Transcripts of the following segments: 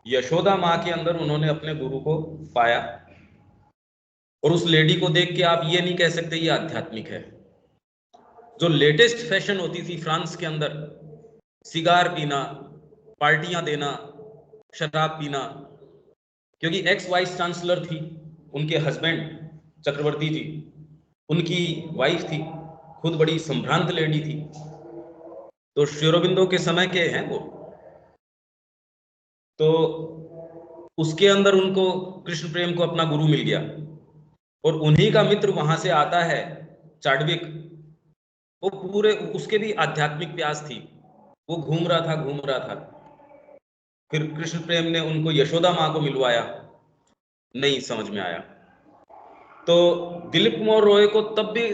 यशोदा माँ के अंदर उन्होंने अपने गुरु को पाया। और उस लेडी को देख के आप ये नहीं कह सकते ये आध्यात्मिक है। जो लेटेस्ट फैशन होती थी फ्रांस के अंदर, सिगार पीना, पार्टियां देना, शराब पीना, क्योंकि एक्स वाइस चांसलर थी, उनके हस्बैंड चक्रवर्ती जी, उनकी वाइफ थी, खुद बड़ी संभ्रांत लेडी थी। तो श्री अरबिंदो के समय के हैं वो। तो उसके अंदर उनको कृष्ण प्रेम को अपना गुरु मिल गया, और उन्हीं का मित्र वहां से आता है चाडविक। वो पूरे, उसके भी आध्यात्मिक प्यास थी, वो घूम रहा था घूम रहा था। फिर कृष्ण प्रेम ने उनको यशोदा माँ को मिलवाया, नहीं समझ में आया। तो दिलीप कुमार रॉय को तब भी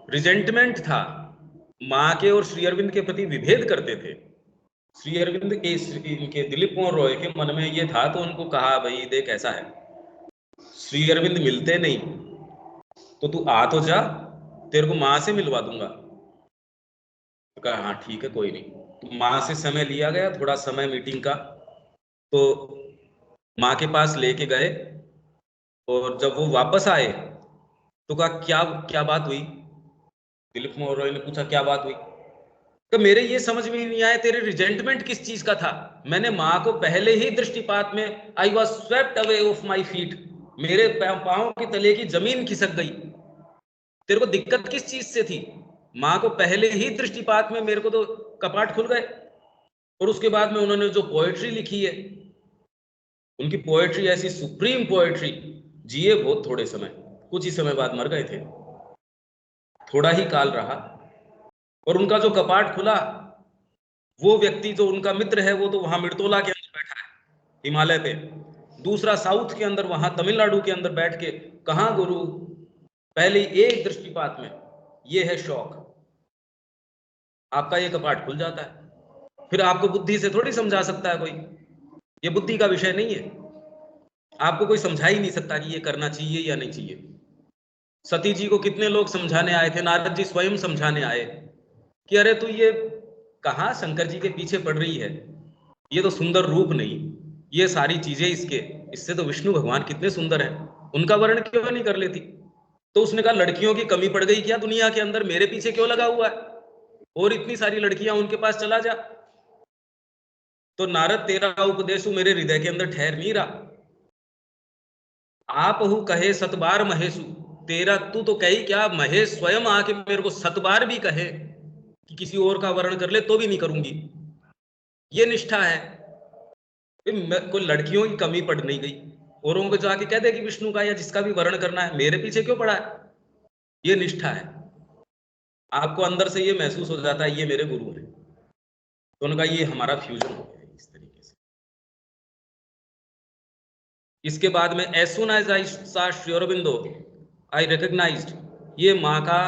रिजेंटमेंट था, माँ के और श्री अरविंद के प्रति विभेद करते थे। श्री अरविंद के इनके दिलीप कुमार रॉय के मन में ये था, तो उनको कहा भाई देख ऐसा है, श्री अरविंद मिलते नहीं, तो तू आ तो जा, तेरे को माँ से मिलवा दूंगा। तो कहा हाँ ठीक है कोई नहीं। तो माँ से समय लिया गया, थोड़ा समय मीटिंग का। तो माँ के पास लेके गए, और जब वो वापस आए तो कहा क्या क्या बात हुई। दिलीप कुमार रॉय ने पूछा क्या बात हुई। तो मेरे ये समझ में नहीं आया तेरे रिजेंटमेंट किस चीज का था। मैंने माँ को पहले ही दृष्टिपात में, I was swept away of my feet, मेरे पांव के तले की जमीन खिसक गई। तेरे को दिक्कत किस चीज से थी। माँ को पहले ही दृष्टिपात में मेरे को तो कपाट खुल गए। और उसके बाद में उन्होंने जो पोएट्री लिखी है, उनकी पोएट्री ऐसी सुप्रीम पोएट्री। जिए बहुत थोड़े समय, कुछ ही समय बाद मर गए थे, थोड़ा ही काल रहा। और उनका जो कपाट खुला, वो व्यक्ति जो उनका मित्र है वो तो वहां मिर्तोला के अंदर बैठा है, हिमालय पे। दूसरा साउथ के अंदर, वहां तमिलनाडु के अंदर बैठ के, कहा गुरु, पहले एक दृष्टिपात में ये है शौक, आपका ये कपाट खुल जाता है। फिर आपको बुद्धि से थोड़ी समझा सकता है कोई, ये बुद्धि का विषय नहीं है। आपको कोई समझा ही नहीं सकता कि ये करना चाहिए या नहीं चाहिए। सती जी को कितने लोग समझाने आए थे, नारद जी स्वयं समझाने आए कि अरे तू ये कहाँ शंकर जी के पीछे पड़ रही है, ये तो सुंदर रूप नहीं, ये सारी चीजें इसके, इससे तो विष्णु भगवान कितने सुंदर है, उनका वर्ण क्यों नहीं कर लेती। तो उसने कहा लड़कियों की कमी पड़ गई क्या दुनिया के अंदर, मेरे पीछे क्यों लगा हुआ है, और इतनी सारी लड़कियां उनके पास चला जा। तो नारद तेरा उपदेश मेरे हृदय के अंदर ठहर नहीं रहा। आप हु कहे सतबार महेशु, तेरा तू तो कही क्या, महेश स्वयं आके मेरे को सतबार भी कहे कि किसी और का वर्ण कर ले तो भी नहीं करूंगी, ये निष्ठा है। कोई लड़कियों की कमी पड़ नहीं गई, औरों को जाके कह दे कि विष्णु का या जिसका भी वर्ण करना है, मेरे पीछे क्यों पड़ा है, ये निष्ठा है। आपको अंदर से ये महसूस हो जाता है ये मेरे गुरु हैं। तो उनका ये हमारा फ्यूजन हो गया इस तरीके से। इसके बाद में एज सुन एज आई सा श्री अरबिंदो आई रिकग्नाइज्ड, ये माँ का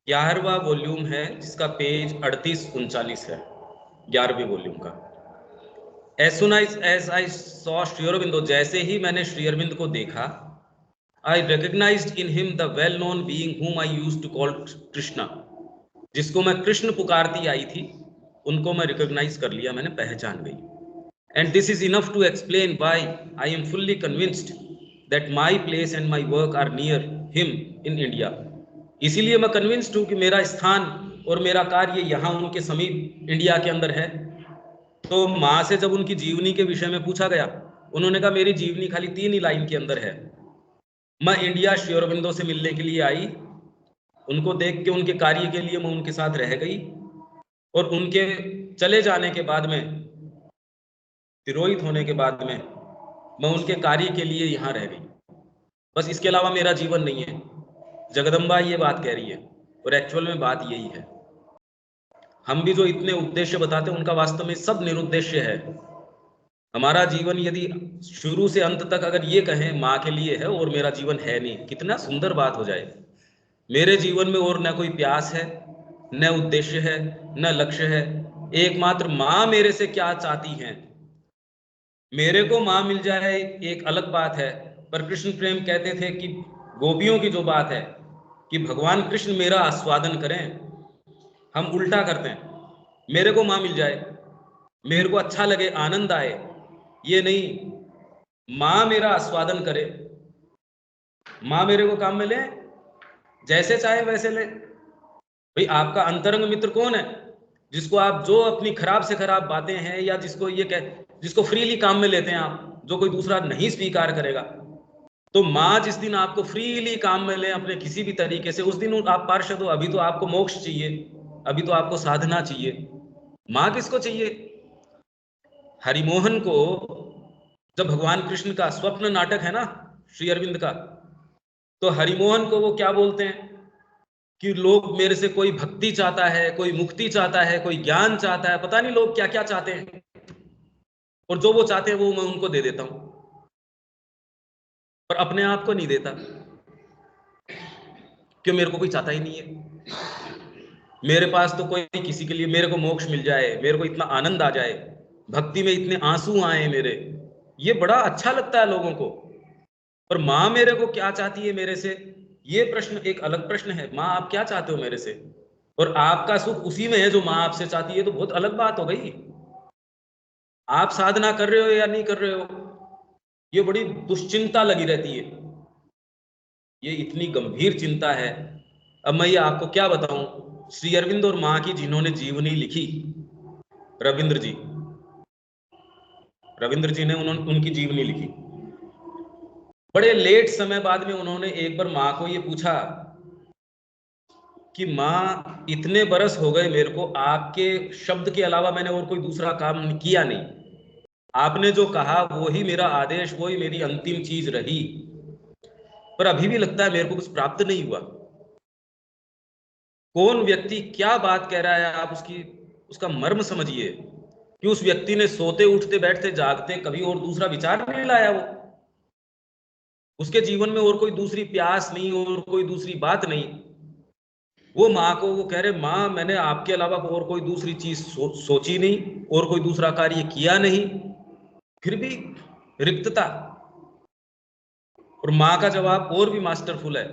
11वां वॉल्यूम है, जिसका पेज 38-39 है, 11वें वॉल्यूम का। As soon as I saw Shri Aurobindo, जैसे ही मैंने श्री अरविंद को देखा, I recognised in him the well known being whom I used to call Krishna, जिसको मैं कृष्ण पुकारती आई थी, उनको मैं रिकॉग्नाइज कर लिया, मैंने पहचान गई। And this is enough to explain why I am fully convinced that my place and my work are near him in India. इसीलिए मैं कन्विंस्ड हूं कि मेरा स्थान और मेरा कार्य यहाँ उनके समीप इंडिया के अंदर है। तो माँ से जब उनकी जीवनी के विषय में पूछा गया, उन्होंने कहा मेरी जीवनी खाली 3 ही लाइन के अंदर है। मैं इंडिया श्री अरबिंदो से मिलने के लिए आई, उनको देख के उनके कार्य के लिए मैं उनके साथ रह गई, और उनके चले जाने के बाद में, तिरोहित होने के बाद में, मैं उनके कार्य के लिए यहाँ रह गई। बस इसके अलावा मेरा जीवन नहीं है। जगदम्बा ये बात कह रही है, और एक्चुअल में बात यही है। हम भी जो इतने उद्देश्य बताते हैं, उनका वास्तव में सब निरुद्देश्य है। हमारा जीवन यदि शुरू से अंत तक अगर ये कहें माँ के लिए है और मेरा जीवन है नहीं, कितना सुंदर बात हो जाए। मेरे जीवन में और न कोई प्यास है, न उद्देश्य है, न लक्ष्य है। एकमात्र माँ मेरे से क्या चाहती हैं। मेरे को माँ मिल जाए एक अलग बात है, पर कृष्ण प्रेम कहते थे कि गोपियों की जो बात है कि भगवान कृष्ण मेरा आस्वादन करें, हम उल्टा करते हैं। मेरे को माँ मिल जाए, मेरे को अच्छा लगे, आनंद आए, ये नहीं माँ मेरा आस्वादन करे, माँ मेरे को काम में ले, जैसे चाहे वैसे ले। भाई आपका अंतरंग मित्र कौन है? जिसको आप जो अपनी खराब से खराब बातें हैं या जिसको फ्रीली काम में लेते हैं आप, जो कोई दूसरा नहीं स्वीकार करेगा। तो माँ जिस दिन आपको फ्रीली काम में ले अपने किसी भी तरीके से, उस दिन आप पार्षद हो। अभी तो आपको मोक्ष चाहिए, अभी तो आपको साधना चाहिए। माँ किसको चाहिए? हरिमोहन को जब भगवान कृष्ण का स्वप्न नाटक है ना श्री अरविंद का, तो हरिमोहन को वो क्या बोलते हैं कि लोग मेरे से कोई भक्ति चाहता है, कोई मुक्ति चाहता है, कोई ज्ञान चाहता है, पता नहीं लोग क्या क्या चाहते हैं, और जो वो चाहते हैं वो मैं उनको दे देता हूं, पर अपने आप को नहीं देता। क्यों? मेरे को कोई चाहता ही नहीं है। मेरे पास तो कोई किसी के लिए मेरे को मोक्ष मिल जाए, मेरे को इतना आनंद आ जाए, भक्ति में इतने आंसू आए मेरे, ये बड़ा अच्छा लगता है लोगों को। पर माँ मेरे को क्या चाहती है मेरे से, ये प्रश्न एक अलग प्रश्न है। माँ आप क्या चाहते हो मेरे से, और आपका सुख उसी में है जो माँ आपसे चाहती है, तो बहुत अलग बात हो गई। आप साधना कर रहे हो या नहीं कर रहे हो, ये बड़ी दुश्चिंता लगी रहती है, ये इतनी गंभीर चिंता है। अब मैं ये आपको क्या बताऊं, श्री अरविंद और माँ की जिन्होंने जीवनी लिखी, रविंद्र जी, रविंद्र जी ने उनकी जीवनी लिखी। बड़े लेट समय बाद में उन्होंने एक बार माँ को ये पूछा कि माँ इतने बरस हो गए मेरे को, आपके शब्द के अलावा मैंने और कोई दूसरा काम किया नहीं, आपने जो कहा वो ही मेरा आदेश, वो ही मेरी अंतिम चीज रही, पर अभी भी लगता है मेरे को कुछ प्राप्त नहीं हुआ। कौन व्यक्ति क्या बात कह रहा है, आप उसका मर्म समझिए कि उस व्यक्ति ने सोते उठते बैठते जागते कभी और दूसरा विचार नहीं लाया। वो उसके जीवन में और कोई दूसरी प्यास नहीं और कोई दूसरी बात नहीं। वो माँ को वो कह रहे, माँ मैंने आपके अलावा और कोई दूसरी चीज सोची नहीं और कोई दूसरा कार्य किया नहीं, फिर भी रिक्तता। और माँ का जवाब और भी मास्टरफुल है।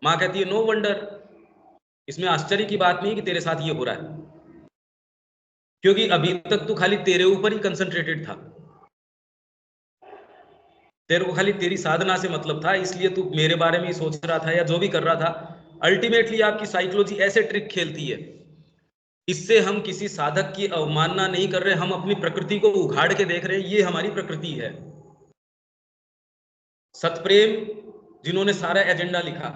माँ कहती है, नो वंडर, इसमें आश्चर्य की बात नहीं कि तेरे साथ ये हो रहा है, क्योंकि अभी तक तो खाली तेरे ऊपर ही कंसंट्रेटेड था, तेरे को खाली तेरी साधना से मतलब था, इसलिए तू मेरे बारे में ही सोच रहा था या जो भी कर रहा था। अल्टीमेटली आपकी साइकोलॉजी ऐसे ट्रिक खेलती है। इससे हम किसी साधक की अवमानना नहीं कर रहे, हम अपनी प्रकृति को उघाड़ के देख रहे हैं, ये हमारी प्रकृति है। सतप्रेम जिन्होंने सारा एजेंडा लिखा,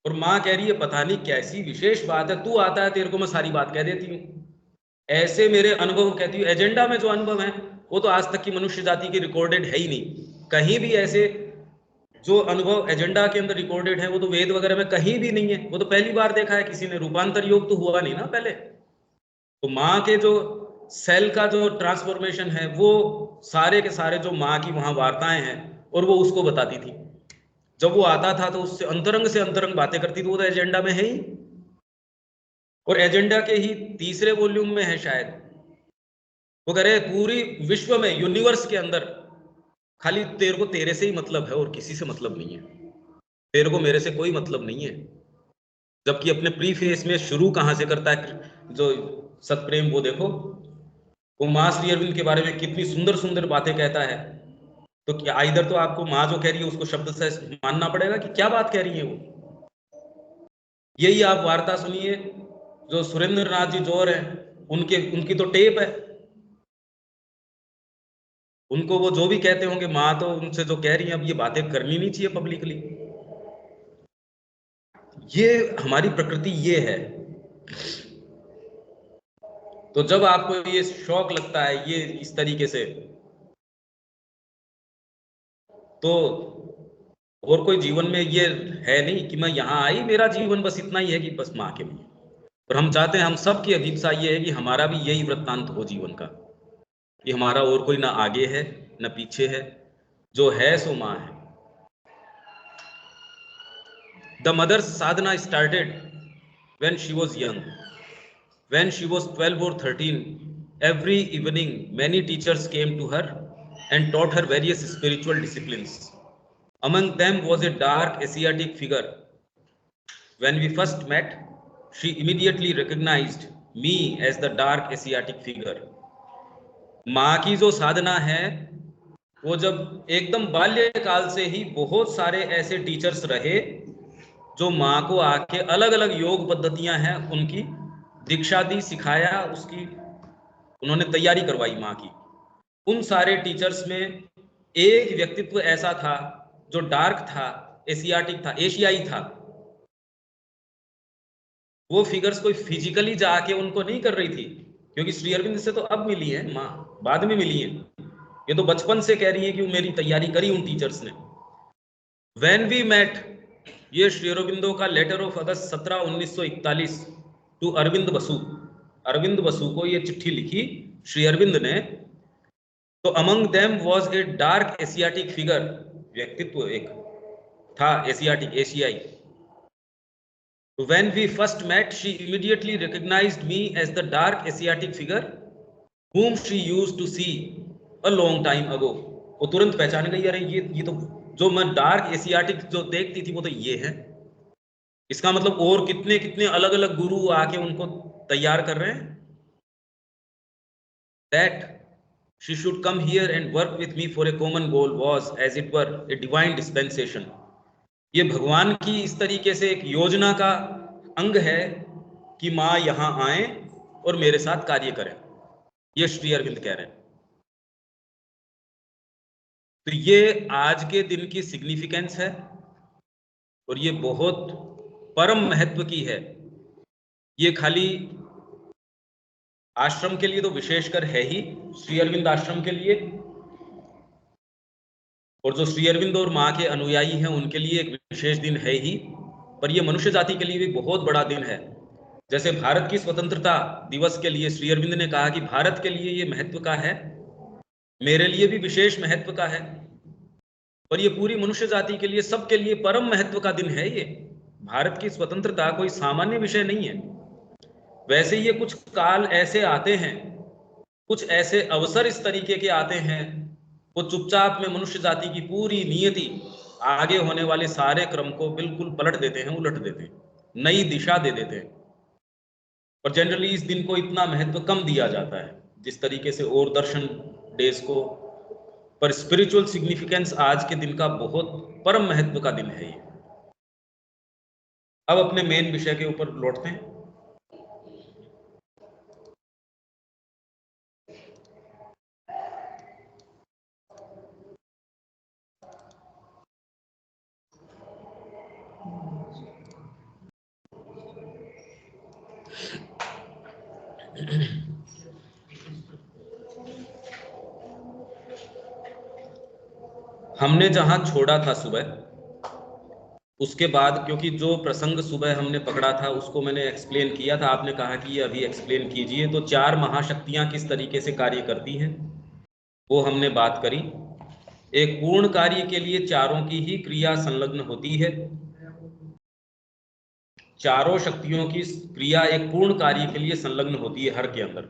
और माँ कह रही है पता नहीं कैसी विशेष बात है, तू आता है तेरे को मैं सारी बात कह देती हूँ। ऐसे मेरे अनुभव कहती हूँ, एजेंडा में जो अनुभव है वो तो आज तक की मनुष्य जाति की रिकॉर्डेड है ही नहीं कहीं भी। ऐसे जो अनुभव एजेंडा के अंदर रिकॉर्डेड है वो तो वेद वगैरह में कहीं भी नहीं है, वो तो पहली बार देखा है किसी ने। रूपांतर योग तो हुआ नहीं ना पहले। तो माँ के जो सेल का जो ट्रांसफॉर्मेशन है वो सारे के सारे जो माँ की वहां वार्ताएं हैं, और वो उसको बताती थी। जब वो आता था तो उससे अंतरंग बातें करती थी, वो तो एजेंडा में है ही, और एजेंडा के ही तीसरे वॉल्यूम में है शायद। वो कह रहे पूरी विश्व में, यूनिवर्स के अंदर खाली तेरे को तेरे से ही मतलब है और किसी से मतलब नहीं है, तेरे को मेरे से कोई मतलब नहीं है। जबकि अपने प्री फेस में शुरू कहां से करता है जो सतप्रेम, वो देखो वो माँ श्री अरविंद के बारे में कितनी सुंदर सुंदर बातें कहता है। तो क्या इधर तो आपको माँ जो कह रही है उसको शब्द से मानना पड़ेगा कि क्या बात कह रही है वो। यही आप वार्ता सुनिए जो सुरेंद्र नाथ जी जोर है, उनकी तो टेप है। उनको वो जो भी कहते होंगे माँ तो उनसे जो कह रही है, अब ये बातें करनी नहीं चाहिए पब्लिकली। ये हमारी प्रकृति ये है। तो जब आपको ये शौक लगता है ये इस तरीके से, तो और कोई जीवन में ये है नहीं कि मैं यहां आई मेरा जीवन बस इतना ही है कि बस माँ के लिए। और हम चाहते हैं, हम सबकी अभिप्सा ये है कि हमारा भी यही वृत्तांत हो जीवन का, कि हमारा और कोई ना आगे है ना पीछे है, जो है सो माँ है। The Mother's sadhana started when she was young. When she was 12 or 13, every evening many teachers came to her and taught her various spiritual disciplines. Among them was a dark Asiatic figure. When we first met, she immediately recognized me as the dark Asiatic figure. माँ की जो साधना है वो जब एकदम बाल्यकाल से ही बहुत सारे ऐसे टीचर्स रहे जो माँ को आके अलग अलग योग पद्धतियां हैं उनकी दीक्षा दी, सिखाया, उसकी उन्होंने तैयारी करवाई माँ की। उन सारे टीचर्स में एक व्यक्तित्व ऐसा था जो डार्क था, एशियाटिक था, एशियाई था। वो फिगर्स कोई फिजिकली जाके उनको नहीं कर रही थी, क्योंकि श्री अरविंद से तो अब मिली है माँ, बाद में मिली है। ये तो बचपन से कह रही है कि मेरी तैयारी करी उन टीचर्स ने। व्हेन वी मेट, ये श्री अरविंदो का letter of August 17 1941 to Aravind Basu. Aravind Basu को ये चिट्ठी लिखी श्री अरविंद ने। तो among them was a dark Asiatic figure, व्यक्तित्व एक था एशियाटिक, एशियाई। When we first met, she immediately recognized me as the dark Asiatic figure whom she used to see a long time ago. वो तुरंत पहचान गई, अरे ये तो जो मैं डार्क एशियाटिक जो देखती थी वो तो ये है। इसका मतलब और कितने कितने अलग अलग गुरु आके उनको तैयार कर रहे हैं। That she should come here and work with me for a common goal was as it were a divine dispensation. ये भगवान की इस तरीके से एक योजना का अंग है कि माँ यहाँ आए और मेरे साथ कार्य करें। ये श्री अरविंद कह रहे हैं। तो ये आज के दिन की सिग्निफिकेंस है और ये बहुत परम महत्व की है। ये खाली आश्रम के लिए तो विशेषकर है ही, श्री अरविंद आश्रम के लिए, और जो श्री अरविंद और माँ के अनुयायी हैं उनके लिए एक विशेष दिन है ही, पर ये मनुष्य जाति के लिए भी बहुत बड़ा दिन है। जैसे भारत की स्वतंत्रता दिवस के लिए श्री अरविंद ने कहा कि भारत के लिए ये महत्व का है, मेरे लिए भी विशेष महत्व का है, और ये पूरी मनुष्य जाति के लिए, सबके लिए परम महत्व का दिन है। ये भारत की स्वतंत्रता कोई सामान्य विषय नहीं है। वैसे ये कुछ काल ऐसे आते हैं, कुछ ऐसे अवसर इस तरीके के आते हैं, वो चुपचाप में मनुष्य जाति की पूरी नियति, आगे होने वाले सारे क्रम को बिल्कुल पलट देते हैं, उलट देते हैं, नई दिशा दे देते हैं। और जनरली इस दिन को इतना महत्व कम दिया जाता है जिस तरीके से और दर्शन डेज को, पर स्पिरिचुअल सिग्निफिकेंस आज के दिन का बहुत परम महत्व का दिन है ये। अब अपने मेन विषय के ऊपर लौटते हैं। हमने जहां छोड़ा था सुबह, उसके बाद, क्योंकि जो प्रसंग सुबह हमने पकड़ा था उसको मैंने एक्सप्लेन किया था, आपने कहा कि ये अभी एक्सप्लेन कीजिए। तो 4 महाशक्तियां किस तरीके से कार्य करती हैं वो हमने बात करी। एक पूर्ण कार्य के लिए चारों की ही क्रिया संलग्न होती है। चारों शक्तियों की क्रिया एक पूर्ण कार्य के लिए संलग्न होती है हर के अंदर।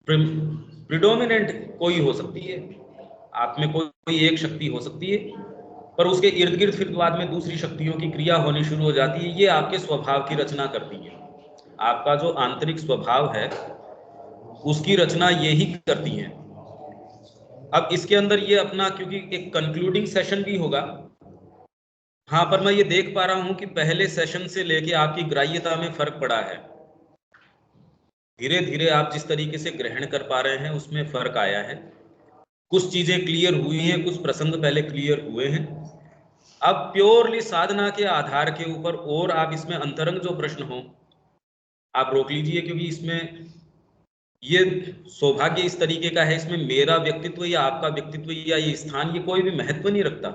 प्रिडोमिनेंट कोई हो सकती है, आप में कोई एक शक्ति हो सकती है, पर उसके इर्द गिर्द फिर बाद में दूसरी शक्तियों की क्रिया होनी शुरू हो जाती है। ये आपके स्वभाव की रचना करती है। आपका जो आंतरिक स्वभाव है उसकी रचना ये ही करती हैं। अब इसके अंदर ये अपना, क्योंकि एक कंक्लूडिंग सेशन भी होगा, हाँ, पर मैं ये देख पा रहा हूं कि पहले सेशन से लेके आपकी ग्राह्यता में फर्क पड़ा है। धीरे धीरे आप जिस तरीके से ग्रहण कर पा रहे हैं उसमें फर्क आया है। कुछ चीजें क्लियर हुई हैं, कुछ प्रसंग पहले क्लियर हुए हैं। अब प्योरली साधना के आधार के ऊपर और आप इसमें अंतरंग जो प्रश्न हो आप रोक लीजिए, क्योंकि इसमें ये सौभाग्य इस तरीके का है, इसमें मेरा व्यक्तित्व या आपका व्यक्तित्व या ये स्थान ये कोई भी महत्व नहीं रखता।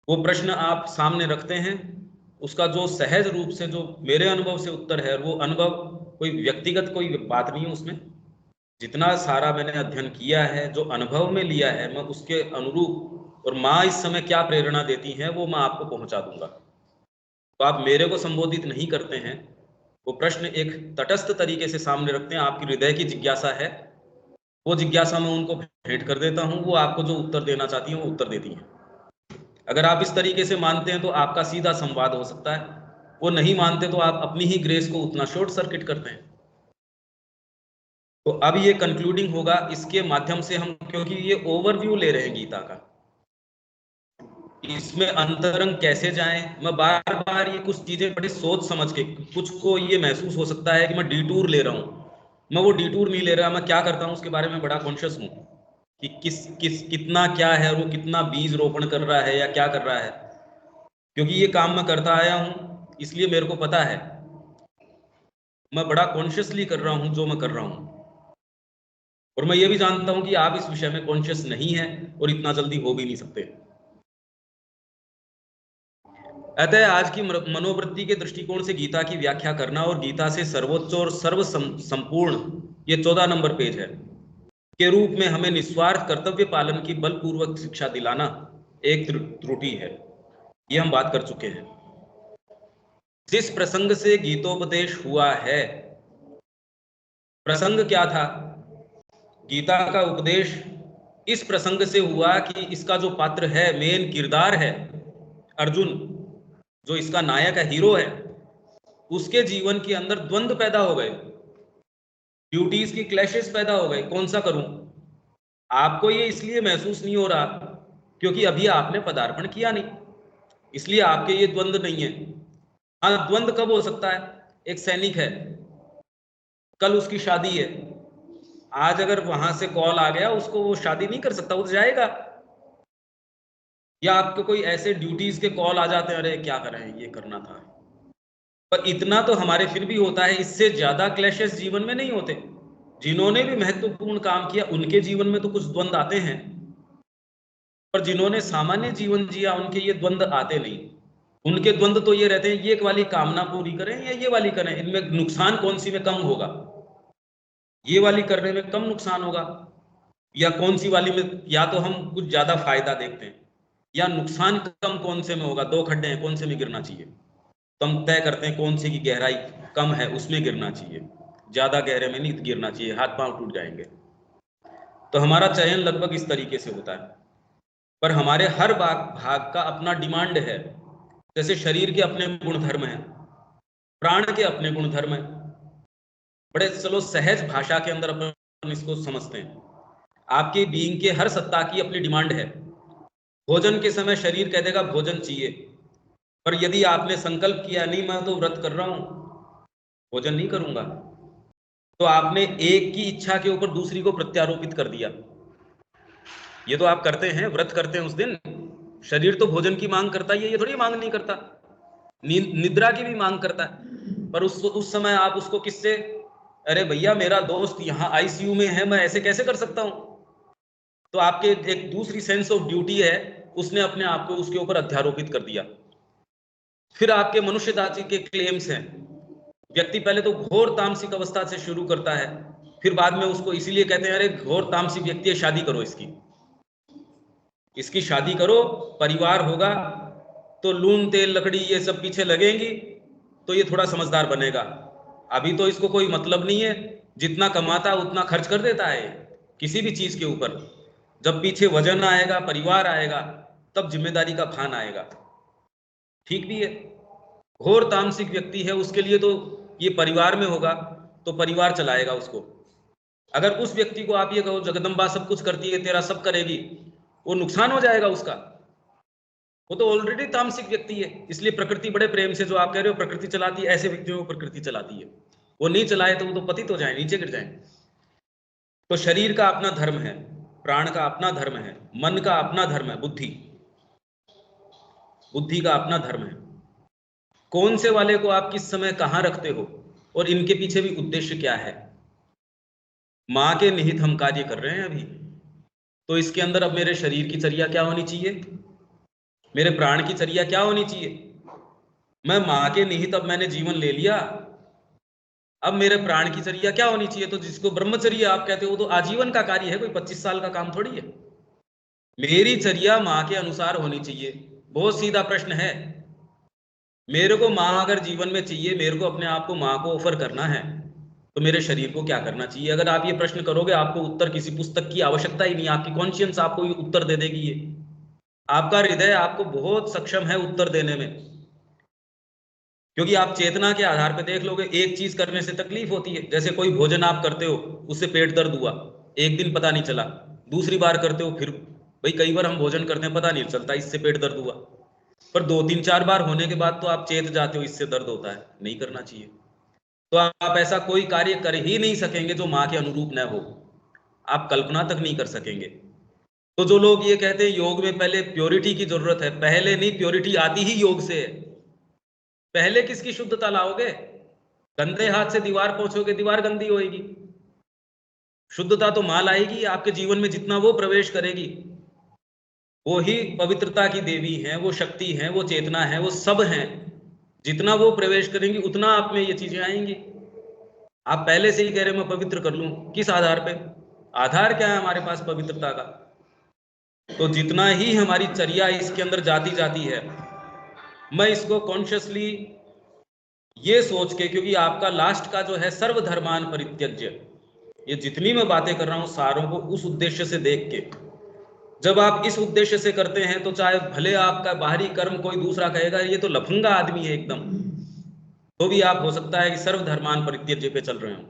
वो प्रश्न आप सामने रखते हैं, उसका जो सहज रूप से जो मेरे अनुभव से उत्तर है, वो अनुभव कोई व्यक्तिगत कोई बात नहीं है उसमें। जितना सारा मैंने अध्ययन किया है, जो अनुभव में लिया है, मैं उसके अनुरूप, और माँ इस समय क्या प्रेरणा देती हैं वो मैं आपको पहुंचा दूंगा। तो आप मेरे को संबोधित नहीं करते हैं, वो प्रश्न एक तटस्थ तरीके से सामने रखते हैं, आपकी हृदय की जिज्ञासा है, वो जिज्ञासा मैं उनको भेंट कर देता हूँ, वो आपको जो उत्तर देना चाहती हैं वो उत्तर देती हैं। अगर आप इस तरीके से मानते हैं तो आपका सीधा संवाद हो सकता है, वो नहीं मानते तो आप अपनी ही ग्रेस को उतना शॉर्ट सर्किट करते हैं। तो अब ये कंक्लूडिंग होगा इसके माध्यम से हम, क्योंकि ये ओवरव्यू ले रहे हैं गीता का, इसमें अंतरंग कैसे जाएं। मैं बार बार ये कुछ चीजें बड़ी सोच समझ के, कुछ को ये महसूस हो सकता है कि मैं डिटूर ले रहा हूँ, मैं वो डिटूर नहीं ले रहा। मैं क्या करता हूँ उसके बारे में बड़ा कॉन्शियस हूँ कि किस किस कितना क्या है, और वो कितना बीज रोपण कर रहा है या क्या कर रहा है, क्योंकि ये काम मैं करता आया हूँ, इसलिए मेरे को पता है। मैं बड़ा कॉन्शियसली कर रहा हूँ जो मैं कर रहा हूँ, और मैं ये भी जानता हूँ कि आप इस विषय में कॉन्शियस नहीं है और इतना जल्दी हो भी नहीं सकते। अतः आज की मनोवृत्ति के दृष्टिकोण से गीता की व्याख्या करना और गीता से सर्वोच्च और सर्व संपूर्ण, ये 14 नंबर पेज है, के रूप में हमें निस्वार्थ कर्तव्य पालन की बलपूर्वक शिक्षा दिलाना एक त्रुटि है। ये हम बात कर चुके हैं। जिस प्रसंग से गीतोपदेश हुआ है, प्रसंग क्या था? गीता का उपदेश इस प्रसंग से हुआ कि इसका जो पात्र है, मेन किरदार है अर्जुन, जो इसका नायक है, हीरो है, उसके जीवन के अंदर द्वंद्व पैदा हो गए, ड्यूटीज की क्लैशेस पैदा हो गए। कौन सा करूं? आपको ये इसलिए महसूस नहीं हो रहा क्योंकि अभी आपने पदार्पण किया नहीं, इसलिए आपके ये द्वंद्व नहीं है। हाँ, द्वंद्व कब हो सकता है? एक सैनिक है, कल उसकी शादी है, आज अगर वहां से कॉल आ गया, उसको वो शादी नहीं कर सकता, वो तो जाएगा। या आपको कोई ऐसे ड्यूटीज के कॉल आ जाते हैं, अरे क्या करें, ये करना था। पर इतना तो हमारे फिर भी होता है, इससे ज्यादा क्लैशेस जीवन में नहीं होते। जिन्होंने भी महत्वपूर्ण काम किया उनके जीवन में तो कुछ द्वंद्व आते हैं, पर जिन्होंने सामान्य जीवन जिया उनके ये द्वंद्व आते नहीं। उनके द्वंद्व तो ये रहते हैं, ये वाली कामना पूरी करें या ये वाली करें, इनमें नुकसान कौन सी में कम होगा, ये वाली करने में कम नुकसान होगा, या कौन सी वाली में या तो हम कुछ ज्यादा फायदा देखते हैं, या नुकसान कम कौन से में होगा, दो खड्डे हैं कौन से में गिरना चाहिए, तो हम तय करते हैं कौन सी की गहराई कम है उसमें गिरना चाहिए, ज्यादा गहरे में नहीं गिरना चाहिए, हाथ पांव टूट जाएंगे। तो हमारा चयन लगभग इस तरीके से होता है। पर हमारे हर भाग का अपना डिमांड है। जैसे शरीर के अपने गुणधर्म हैं, प्राण के अपने गुणधर्म हैं, बड़े चलो सहज भाषा के अंदर अपन इसको समझते हैं। आपकी बीइंग के हर सत्ता की अपनी डिमांड है। भोजन के समय शरीर कह देगा भोजन चाहिए, पर यदि आपने संकल्प किया नहीं मैं तो व्रत कर रहा हूं, भोजन नहीं करूंगा, तो आपने एक की इच्छा के ऊपर दूसरी को प्रत्यारोपित कर दिया। ये तो आप करते हैं, व्रत करते हैं उस दिन, शरीर तो भोजन की मांग करता ही है, ये थोड़ी मांग नहीं करता, निद्रा की भी मांग करता है। पर उस समय आप उसको किससे, अरे भैया मेरा दोस्त यहाँ आईसीयू में है, मैं ऐसे कैसे कर सकता हूं? तो आपके एक दूसरी सेंस ऑफ ड्यूटी है, उसने अपने आप को उसके ऊपर अध्यारोपित कर दिया। फिर आपके मनुष्य जाति के क्लेम्स हैं। व्यक्ति पहले तो घोर तामसिक अवस्था से शुरू करता है, फिर बाद में उसको इसीलिए कहते हैं अरे घोर तामसिक व्यक्ति है, शादी करो इसकी शादी करो, परिवार होगा तो लून तेल लकड़ी ये सब पीछे लगेंगी, तो ये थोड़ा समझदार बनेगा। अभी तो इसको कोई मतलब नहीं है, जितना कमाता उतना खर्च कर देता है किसी भी चीज के ऊपर। जब पीछे वजन आएगा, परिवार आएगा, तब जिम्मेदारी का भान आएगा। ठीक भी है, घोर तामसिक व्यक्ति है, उसके लिए तो ये परिवार में होगा तो परिवार चलाएगा उसको। अगर उस व्यक्ति को आप ये कहो जगदम्बा सब कुछ करती है, तेरा सब करेगी, वो नुकसान हो जाएगा उसका, वो तो ऑलरेडी तामसिक व्यक्ति है। इसलिए प्रकृति बड़े प्रेम से, जो आप कह रहे हो प्रकृति चलाती है, ऐसे व्यक्तियों को प्रकृति चलाती है। वो नहीं चलाए तो वो तो पतित हो जाए, नीचे गिर जाए। तो शरीर का अपना धर्म है, प्राण का अपना धर्म है, मन का अपना धर्म है, बुद्धि का अपना धर्म है। कौन से वाले को आप किस समय कहां रखते हो, और इनके पीछे भी उद्देश्य क्या है। मां के निहित हम कार्य कर रहे हैं अभी, तो इसके अंदर अब मेरे शरीर की चर्या क्या होनी चाहिए, मेरे प्राण की चर्या क्या होनी चाहिए। मैं मां के निहित अब मैंने जीवन ले लिया, अब मेरे प्राण की चर्या क्या होनी चाहिए। तो जिसको ब्रह्मचर्य आप कहते हो, तो आजीवन का कार्य है, कोई 25 साल का काम थोड़ी है। मेरी चर्या मां के अनुसार होनी चाहिए। बहुत सीधा प्रश्न है, मेरे को मां अगर जीवन में चाहिए, मेरे को अपने आप को मां को ऑफर करना है, तो मेरे शरीर को क्या करना चाहिए। अगर आप ये प्रश्न करोगे, आपको उत्तर किसी पुस्तक की आवश्यकता ही नहीं, आपकी कॉन्शियंस आपको ये उत्तर दे देगी। ये आपका हृदय आपको बहुत सक्षम है उत्तर देने में, क्योंकि आप चेतना के आधार पर देख लोगे, एक चीज करने से तकलीफ होती है। जैसे कोई भोजन आप करते हो, उससे पेट दर्द हुआ, एक दिन पता नहीं चला, दूसरी बार करते हो, फिर भाई कई बार हम भोजन करते हैं पता नहीं चलता, इससे पेट दर्द हुआ, पर 2 3 4 बार होने के बाद तो आप चेत जाते हो इससे दर्द होता है, नहीं करना चाहिए। तो आप ऐसा कोई कार्य कर ही नहीं सकेंगे जो माँ के अनुरूप न हो, आप कल्पना तक नहीं कर सकेंगे। तो जो लोग ये कहते हैं योग में पहले प्योरिटी की जरूरत है, पहले नहीं, प्योरिटी आती ही योग से है। पहले किसकी शुद्धता लाओगे? गंदे हाथ से दीवार पोंछोगे, दीवार गंदी होएगी। शुद्धता तो माँ लाएगी, आपके जीवन में जितना वो प्रवेश करेगी, वो ही पवित्रता की देवी है, वो शक्ति है, वो चेतना है, वो सब है। जितना वो प्रवेश करेंगी उतना आप में ये चीजें आएंगी। आप पहले से ही कह रहे मैं पवित्र कर लूं, किस आधार पे? आधार क्या है हमारे पास पवित्रता का? तो जितना ही हमारी चर्या इसके अंदर जाती जाती है, मैं इसको कॉन्शियसली ये सोच के, क्योंकि आपका लास्ट का जो है सर्वधर्मान परित्यज्य, ये जितनी मैं बातें कर रहा हूं सारों को उस उद्देश्य से देख के, जब आप इस उद्देश्य से करते हैं तो चाहे भले आपका बाहरी कर्म कोई दूसरा कहेगा ये तो लफंगा आदमी है एकदम, तो भी आप हो सकता है कि सर्वधर्मान परित्यज्य पे चल रहे हो,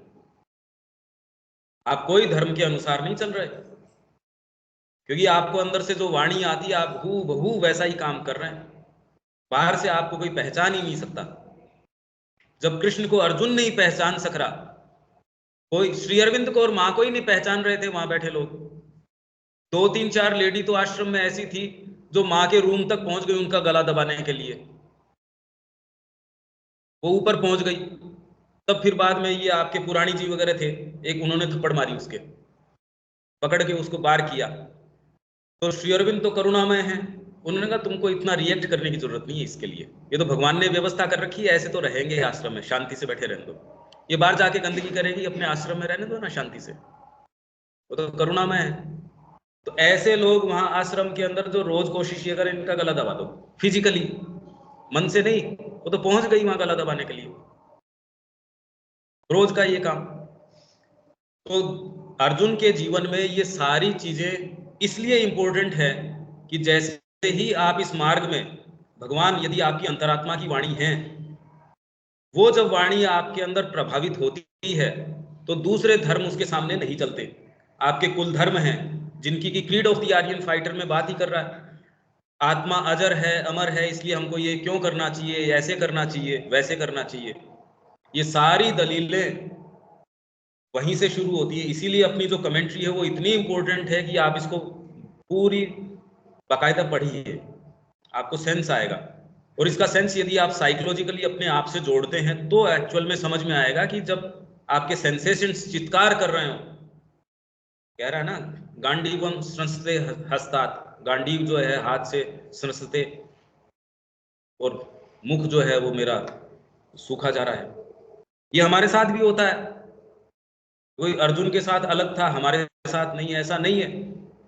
आप कोई धर्म के अनुसार नहीं चल रहे, क्योंकि आपको अंदर से जो वाणी आती है आप हू बहू वैसा ही काम कर रहे हैं। बाहर से आपको कोई पहचान ही नहीं सकता। जब कृष्ण को अर्जुन नहीं पहचान सक रहा, कोई श्री अरविंद को और मां को ही नहीं पहचान रहे थे वहां बैठे लोग। 2 3 4 लेडी तो आश्रम में ऐसी थी जो मां के रूम तक पहुंच गई उनका गला दबाने के लिए, वो ऊपर पहुंच गई। तब फिर बाद में ये आपके पुरानी जी वगैरह थे, एक उन्होंने थप्पड़ मारी, उसके पकड़ के उसको बार किया। तो श्री अरविंद तो करुणामय है, उन्होंने कहा तुमको इतना रिएक्ट करने की जरूरत नहीं है इसके लिए, ये तो भगवान ने व्यवस्था कर रखी है, ऐसे तो रहेंगे आश्रम में, शांति से बैठे रहने दो। ये बाहर जाके गंदगी करेगी, अपने आश्रम में रहने दो ना शांति से, वो तो करुणामय है। तो ऐसे लोग वहां आश्रम के अंदर जो रोज कोशिश ये करें इनका गला दबा दो, फिजिकली, मन से नहीं, वो तो पहुंच गई वहां गला दबाने के लिए, रोज का ये काम। तो अर्जुन के जीवन में ये सारी चीजें इसलिए इंपॉर्टेंट है कि जैसे ही आप इस मार्ग में, भगवान यदि आपकी अंतरात्मा की वाणी है, वो जब वाणी आपके अंदर प्रभावित होती है तो दूसरे धर्म उसके सामने नहीं चलते। आपके कुल धर्म हैं जिनकी की creed of the Aryan fighter में बात ही कर रहा है, आत्मा अजर है, अमर है, इसलिए हमको ये क्यों करना चाहिए, ऐसे करना चाहिए, वैसे करना चाहिए, ये सारी दलीलें वहीं से शुरू होती है। इसीलिए अपनी जो कमेंट्री है वो इतनी इंपॉर्टेंट है कि आप इसको पूरी बाकायदा पढ़िए, आपको सेंस आएगा। और इसका सेंस यदि आप साइकोलॉजिकली अपने आप से जोड़ते हैं तो एक्चुअल में समझ में आएगा कि जब आपके सेंसेशंस चित्कार कर रहे हो, कह रहा है ना, गांडीवम संस्ते हस्तात, गांडीव जो है हाथ से संस्ते, और मुख जो है वो मेरा सूखा जा रहा है। ये हमारे साथ भी होता है, कोई अर्जुन के साथ अलग था, हमारे साथ नहीं है, ऐसा नहीं है।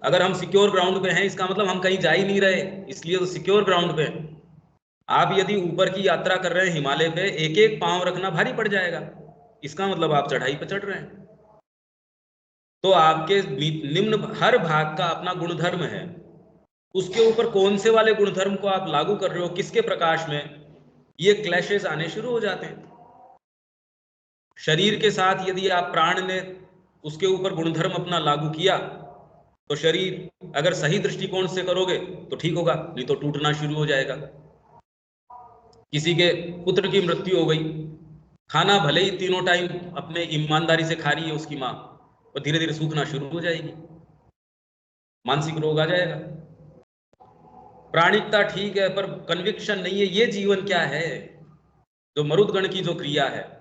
अगर हम सिक्योर ग्राउंड पे हैं इसका मतलब हम कहीं जा ही नहीं रहे, इसलिए तो सिक्योर ग्राउंड पे हैं। आप यदि ऊपर की यात्रा कर रहे हैं हिमालय पे, एक एक पांव रखना भारी पड़ जाएगा, इसका मतलब आप चढ़ाई पे चढ़ रहे हैं। तो आपके निम्न हर भाग का अपना गुणधर्म है, उसके ऊपर कौन से वाले गुणधर्म को आप लागू कर रहे हो, किसके प्रकाश में, ये क्लैशेस आने शुरू हो जाते हैं। शरीर के साथ यदि आप प्राण ने उसके ऊपर गुणधर्म अपना लागू किया तो शरीर अगर सही दृष्टिकोण से करोगे तो ठीक होगा, नहीं तो टूटना शुरू हो जाएगा। किसी के पुत्र की मृत्यु हो गई, खाना भले ही तीनों टाइम अपने ईमानदारी से खा रही है उसकी माँ, और धीरे धीरे सूखना शुरू हो जाएगी, मानसिक रोग आ जाएगा। प्राणिकता ठीक है पर कन्विक्शन नहीं है, ये जीवन क्या है? जो मरुदगण की जो क्रिया है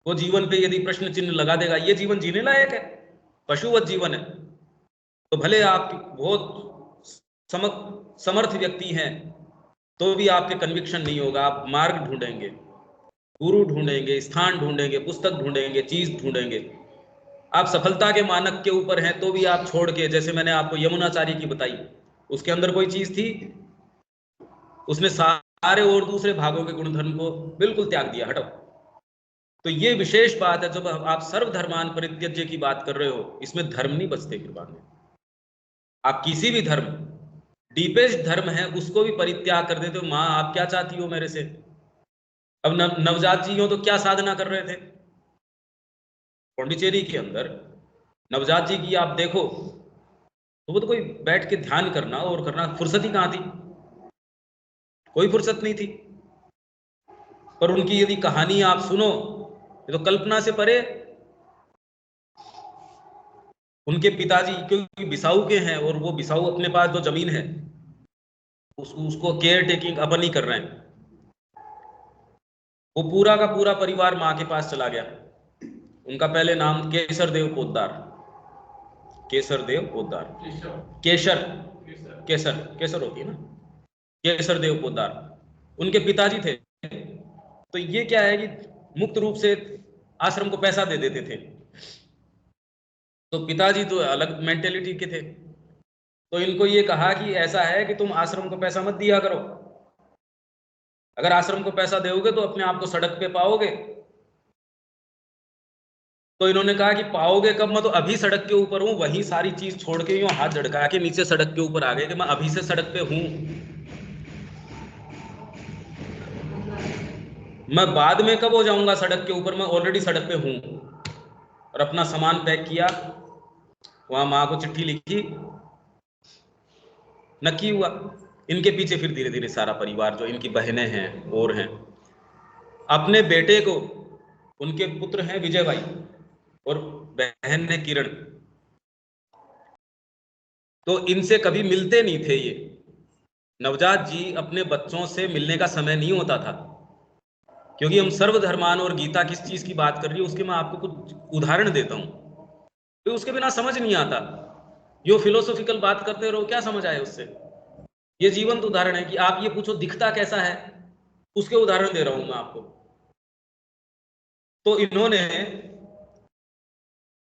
वो जीवन पे यदि प्रश्न चिन्ह लगा देगा, ये जीवन जीने लायक है? पशुवत जीवन है। तो भले आप बहुत समर्थ व्यक्ति हैं तो भी आपके कन्विक्शन नहीं होगा, आप मार्ग ढूंढेंगे, गुरु ढूंढेंगे, स्थान ढूंढेंगे, पुस्तक ढूंढेंगे, चीज ढूंढेंगे। आप सफलता के मानक के ऊपर हैं तो भी आप छोड़ के, जैसे मैंने आपको यमुनाचार्य की बताई, उसके अंदर कोई चीज थी, उसने सारे और दूसरे भागों के गुणधर्म को बिल्कुल त्याग दिया, हटो। तो ये विशेष बात है, जब आप सर्वधर्मान परित्यज्य की बात कर रहे हो, इसमें धर्म नहीं बचते फिर बाद में। आप किसी भी धर्म, डीपेस्ट धर्म है, उसको भी परित्याग कर देते हो। माँ आप क्या चाहती हो मेरे से? अब नवजात जी हो तो क्या साधना कर रहे थे पौंडीचेरी के अंदर? नवजात जी की आप देखो तो वो तो कोई बैठ के ध्यान करना और करना, फुर्सत ही कहाँ थी, कोई फुर्सत नहीं थी। पर उनकी यदि कहानी आप सुनो, ये तो कल्पना से परे। उनके पिताजी क्योंकि बिसाऊ के हैं, और वो बिसाऊ अपने पास जो जमीन है उसको केयर टेकिंग अपन ही कर रहे हैं। वो पूरा का पूरा परिवार माँ के पास चला गया। उनका पहले नाम केसर देव पोद्दार, केसर देव पोद्दार, केसर केसर केसर होती है ना, केसर देव पोद्दार उनके पिताजी थे। तो ये क्या है कि मुक्त रूप से आश्रम को पैसा दे देते थे। तो पिताजी तो अलग मेंटेलिटी के थे, तो इनको ये कहा कि ऐसा है कि तुम आश्रम को पैसा मत दिया करो, अगर आश्रम को पैसा दोगे तो अपने आप को सड़क पे पाओगे। तो इन्होंने कहा कि पाओगे कब? मैं तो अभी सड़क के ऊपर हूं, वही सारी चीज छोड़ के यूं हाथ झटका के नीचे सड़क के ऊपर आ गए कि मैं अभी से सड़क पे हूं। मैं बाद में कब हो जाऊंगा सड़क के ऊपर, मैं ऑलरेडी सड़क पे हूं। और अपना सामान पैक किया, वहां माँ को चिट्ठी लिखी, नक्की हुआ। इनके पीछे फिर धीरे धीरे सारा परिवार, जो इनकी बहनें हैं और हैं, अपने बेटे को, उनके पुत्र हैं विजय भाई और बहन है किरण, तो इनसे कभी मिलते नहीं थे ये। नवजात जी अपने बच्चों से मिलने का समय नहीं होता था, क्योंकि हम सर्वधर्मान और गीता किस चीज की बात कर रही है उसके मैं आपको कुछ उदाहरण देता हूं, तो उसके बिना समझ नहीं आता। यो फिलोसॉफिकल बात करते रहो, क्या समझ आए उससे? ये जीवंत उदाहरण है कि आप ये पूछो दिखता कैसा है, उसके उदाहरण दे रहा हूं मैं आपको। तो इन्होंने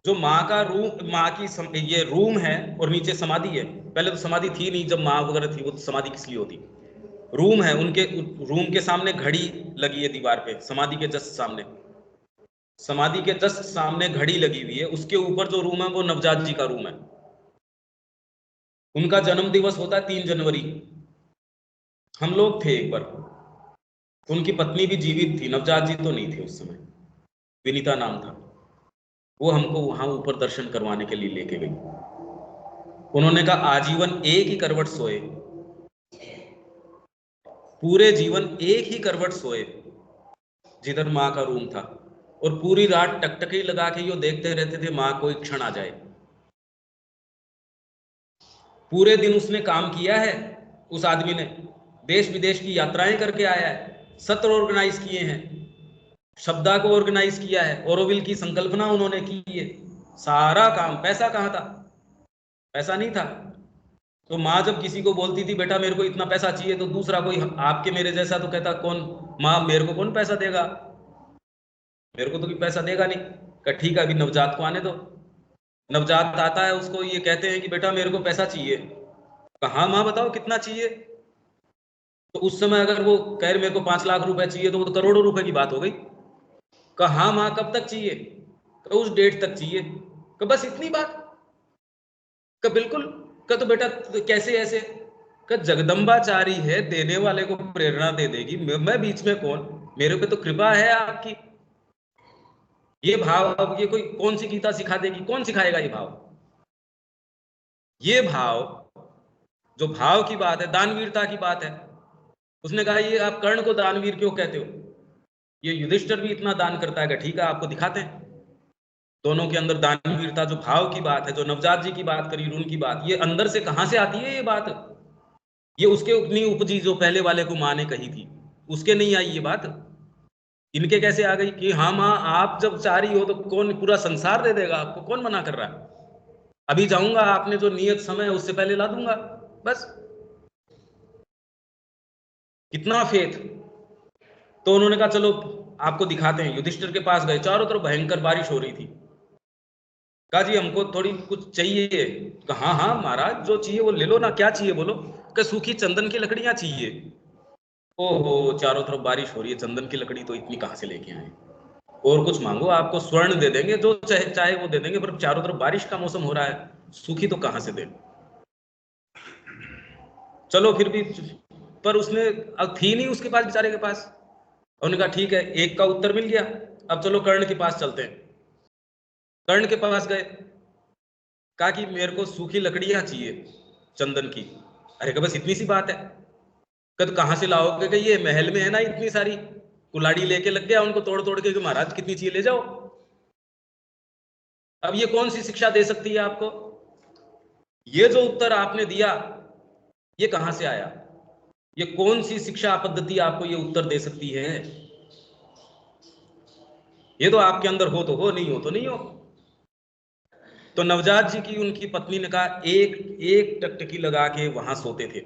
जो माँ का रूम, माँ की ये रूम है और नीचे समाधि है। पहले तो समाधि थी नहीं, जब माँ वगैरह थी वो तो समाधि किस लिए होती? रूम है उनके, रूम के सामने घड़ी लगी है दीवार पे, समाधि के जस्ट सामने, समाधि के जस्ट सामने घड़ी लगी हुई है। उसके ऊपर जो रूम है वो नवजात जी का रूम है। उनका जन्म दिवस होता है 3 जनवरी। हम लोग थे एक बार, उनकी पत्नी भी जीवित थी, नवजात जी तो नहीं थे उस समय, विनीता नाम था। वो हमको वहां ऊपर दर्शन करवाने के लिए लेके गई। उन्होंने कहा आजीवन एक ही करवट सोए, पूरे जीवन एक ही करवट सोए जिधर माँ का रूम था, और पूरी रात टकटकी लगा के यो देखते रहते थे माँ कोई क्षण आ जाए। पूरे दिन उसने काम किया है, उस आदमी ने देश विदेश की यात्राएं करके आया है, सत्र ऑर्गेनाइज किए हैं, शब्दा को ऑर्गेनाइज किया है, ओरोविल की संकल्पना उन्होंने की है, सारा काम। पैसा कहाँ था? पैसा नहीं था। तो माँ जब किसी को बोलती थी बेटा मेरे को इतना पैसा चाहिए, तो दूसरा कोई आपके मेरे जैसा तो कहता कौन, माँ मेरे को कौन पैसा देगा, मेरे को तो कोई पैसा देगा नहीं। कहा ठीक है अभी नवजात को आने दो। नवजात आता है, उसको ये कहते हैं कि बेटा मेरे को पैसा चाहिए। कहा हाँ माँ बताओ कितना चाहिए। तो उस समय अगर वो कह रहे मेरे को 5 लाख रुपए चाहिए, तो वो तो करोड़ों रुपए की बात हो गई। कहा हाँ माँ कब तक चाहिए? कहा उस डेट तक चाहिए। कहा बस इतनी बात? कहा बिल्कुल। कहा तो बेटा तो कैसे ऐसे? कहा जगदम्बाचारी है, देने वाले को प्रेरणा दे देगी, मैं बीच में कौन, मेरे पे तो कृपा है आपकी। ये भाव अब ये कोई कौन सी गीता सिखा देगी, कौन सिखाएगा ये भाव? ये भाव, जो भाव की बात है, दानवीरता की बात है। उसने कहा ये आप कर्ण को दानवीर क्यों कहते हो? ये युधिष्ठिर भी इतना दान करता है कि ठीक है आपको दिखाते हैं। दोनों के अंदर दानवीरता, जो भाव की बात है, जो नवजात जी की बात करी, उनकी बात, ये अंदर से कहां से आती है ये बात? ये उसके नहीं उपजी जो पहले वाले को माँ ने कही थी, उसके नहीं आई ये बात। इनके कैसे आ गई कि हाँ माँ आप जब चाह रही हो तो कौन, पूरा संसार दे देगा आपको, कौन मना कर रहा है? अभी जाऊंगा, आपने जो नियत समय है उससे पहले ला दूंगा, बस। कितना फेथ। तो उन्होंने कहा चलो आपको दिखाते हैं। युधिष्ठिर के पास गए, चारों तरफ भयंकर बारिश हो रही थी। कहा जी हमको थोड़ी कुछ चाहिए। कहा हाँ हाँ महाराज जो चाहिए वो ले लो ना, क्या चाहिए बोलो। कहा सूखी चंदन की लकड़ियां चाहिए। ओहो चारों तरफ बारिश हो रही है, चंदन की लकड़ी तो इतनी कहां से लेके आए? और कुछ मांगो आपको स्वर्ण दे देंगे, जो चाहे चाहे वो दे देंगे, पर चारों तरफ बारिश का मौसम हो रहा है, सूखी तो कहां से दे? चलो फिर भी, पर उसने अब थी नहीं उसके पास, बेचारे के पास। उन्होंने कहा ठीक है, एक का उत्तर मिल गया, अब चलो कर्ण के पास चलते हैं। कर्ण के पास गए, कहा कि मेरे को सूखी लकड़ियां चाहिए चंदन की। अरे कहा बस इतनी सी बात है। कहा तो कहां से लाओगे? कि ये महल में है ना इतनी सारी, कुलाड़ी लेके लग गया उनको तोड़ तोड़ के, महाराज कितनी चाहिए ले जाओ। अब ये कौन सी शिक्षा दे सकती है आपको? ये जो उत्तर आपने दिया ये कहां से आया? ये कौन सी शिक्षा पद्धति आपको ये उत्तर दे सकती है? ये तो आपके अंदर हो तो हो, नहीं हो तो नहीं हो। तो नवजात जी की उनकी पत्नी ने कहा, एक एक टकटकी लगा के वहां सोते थे।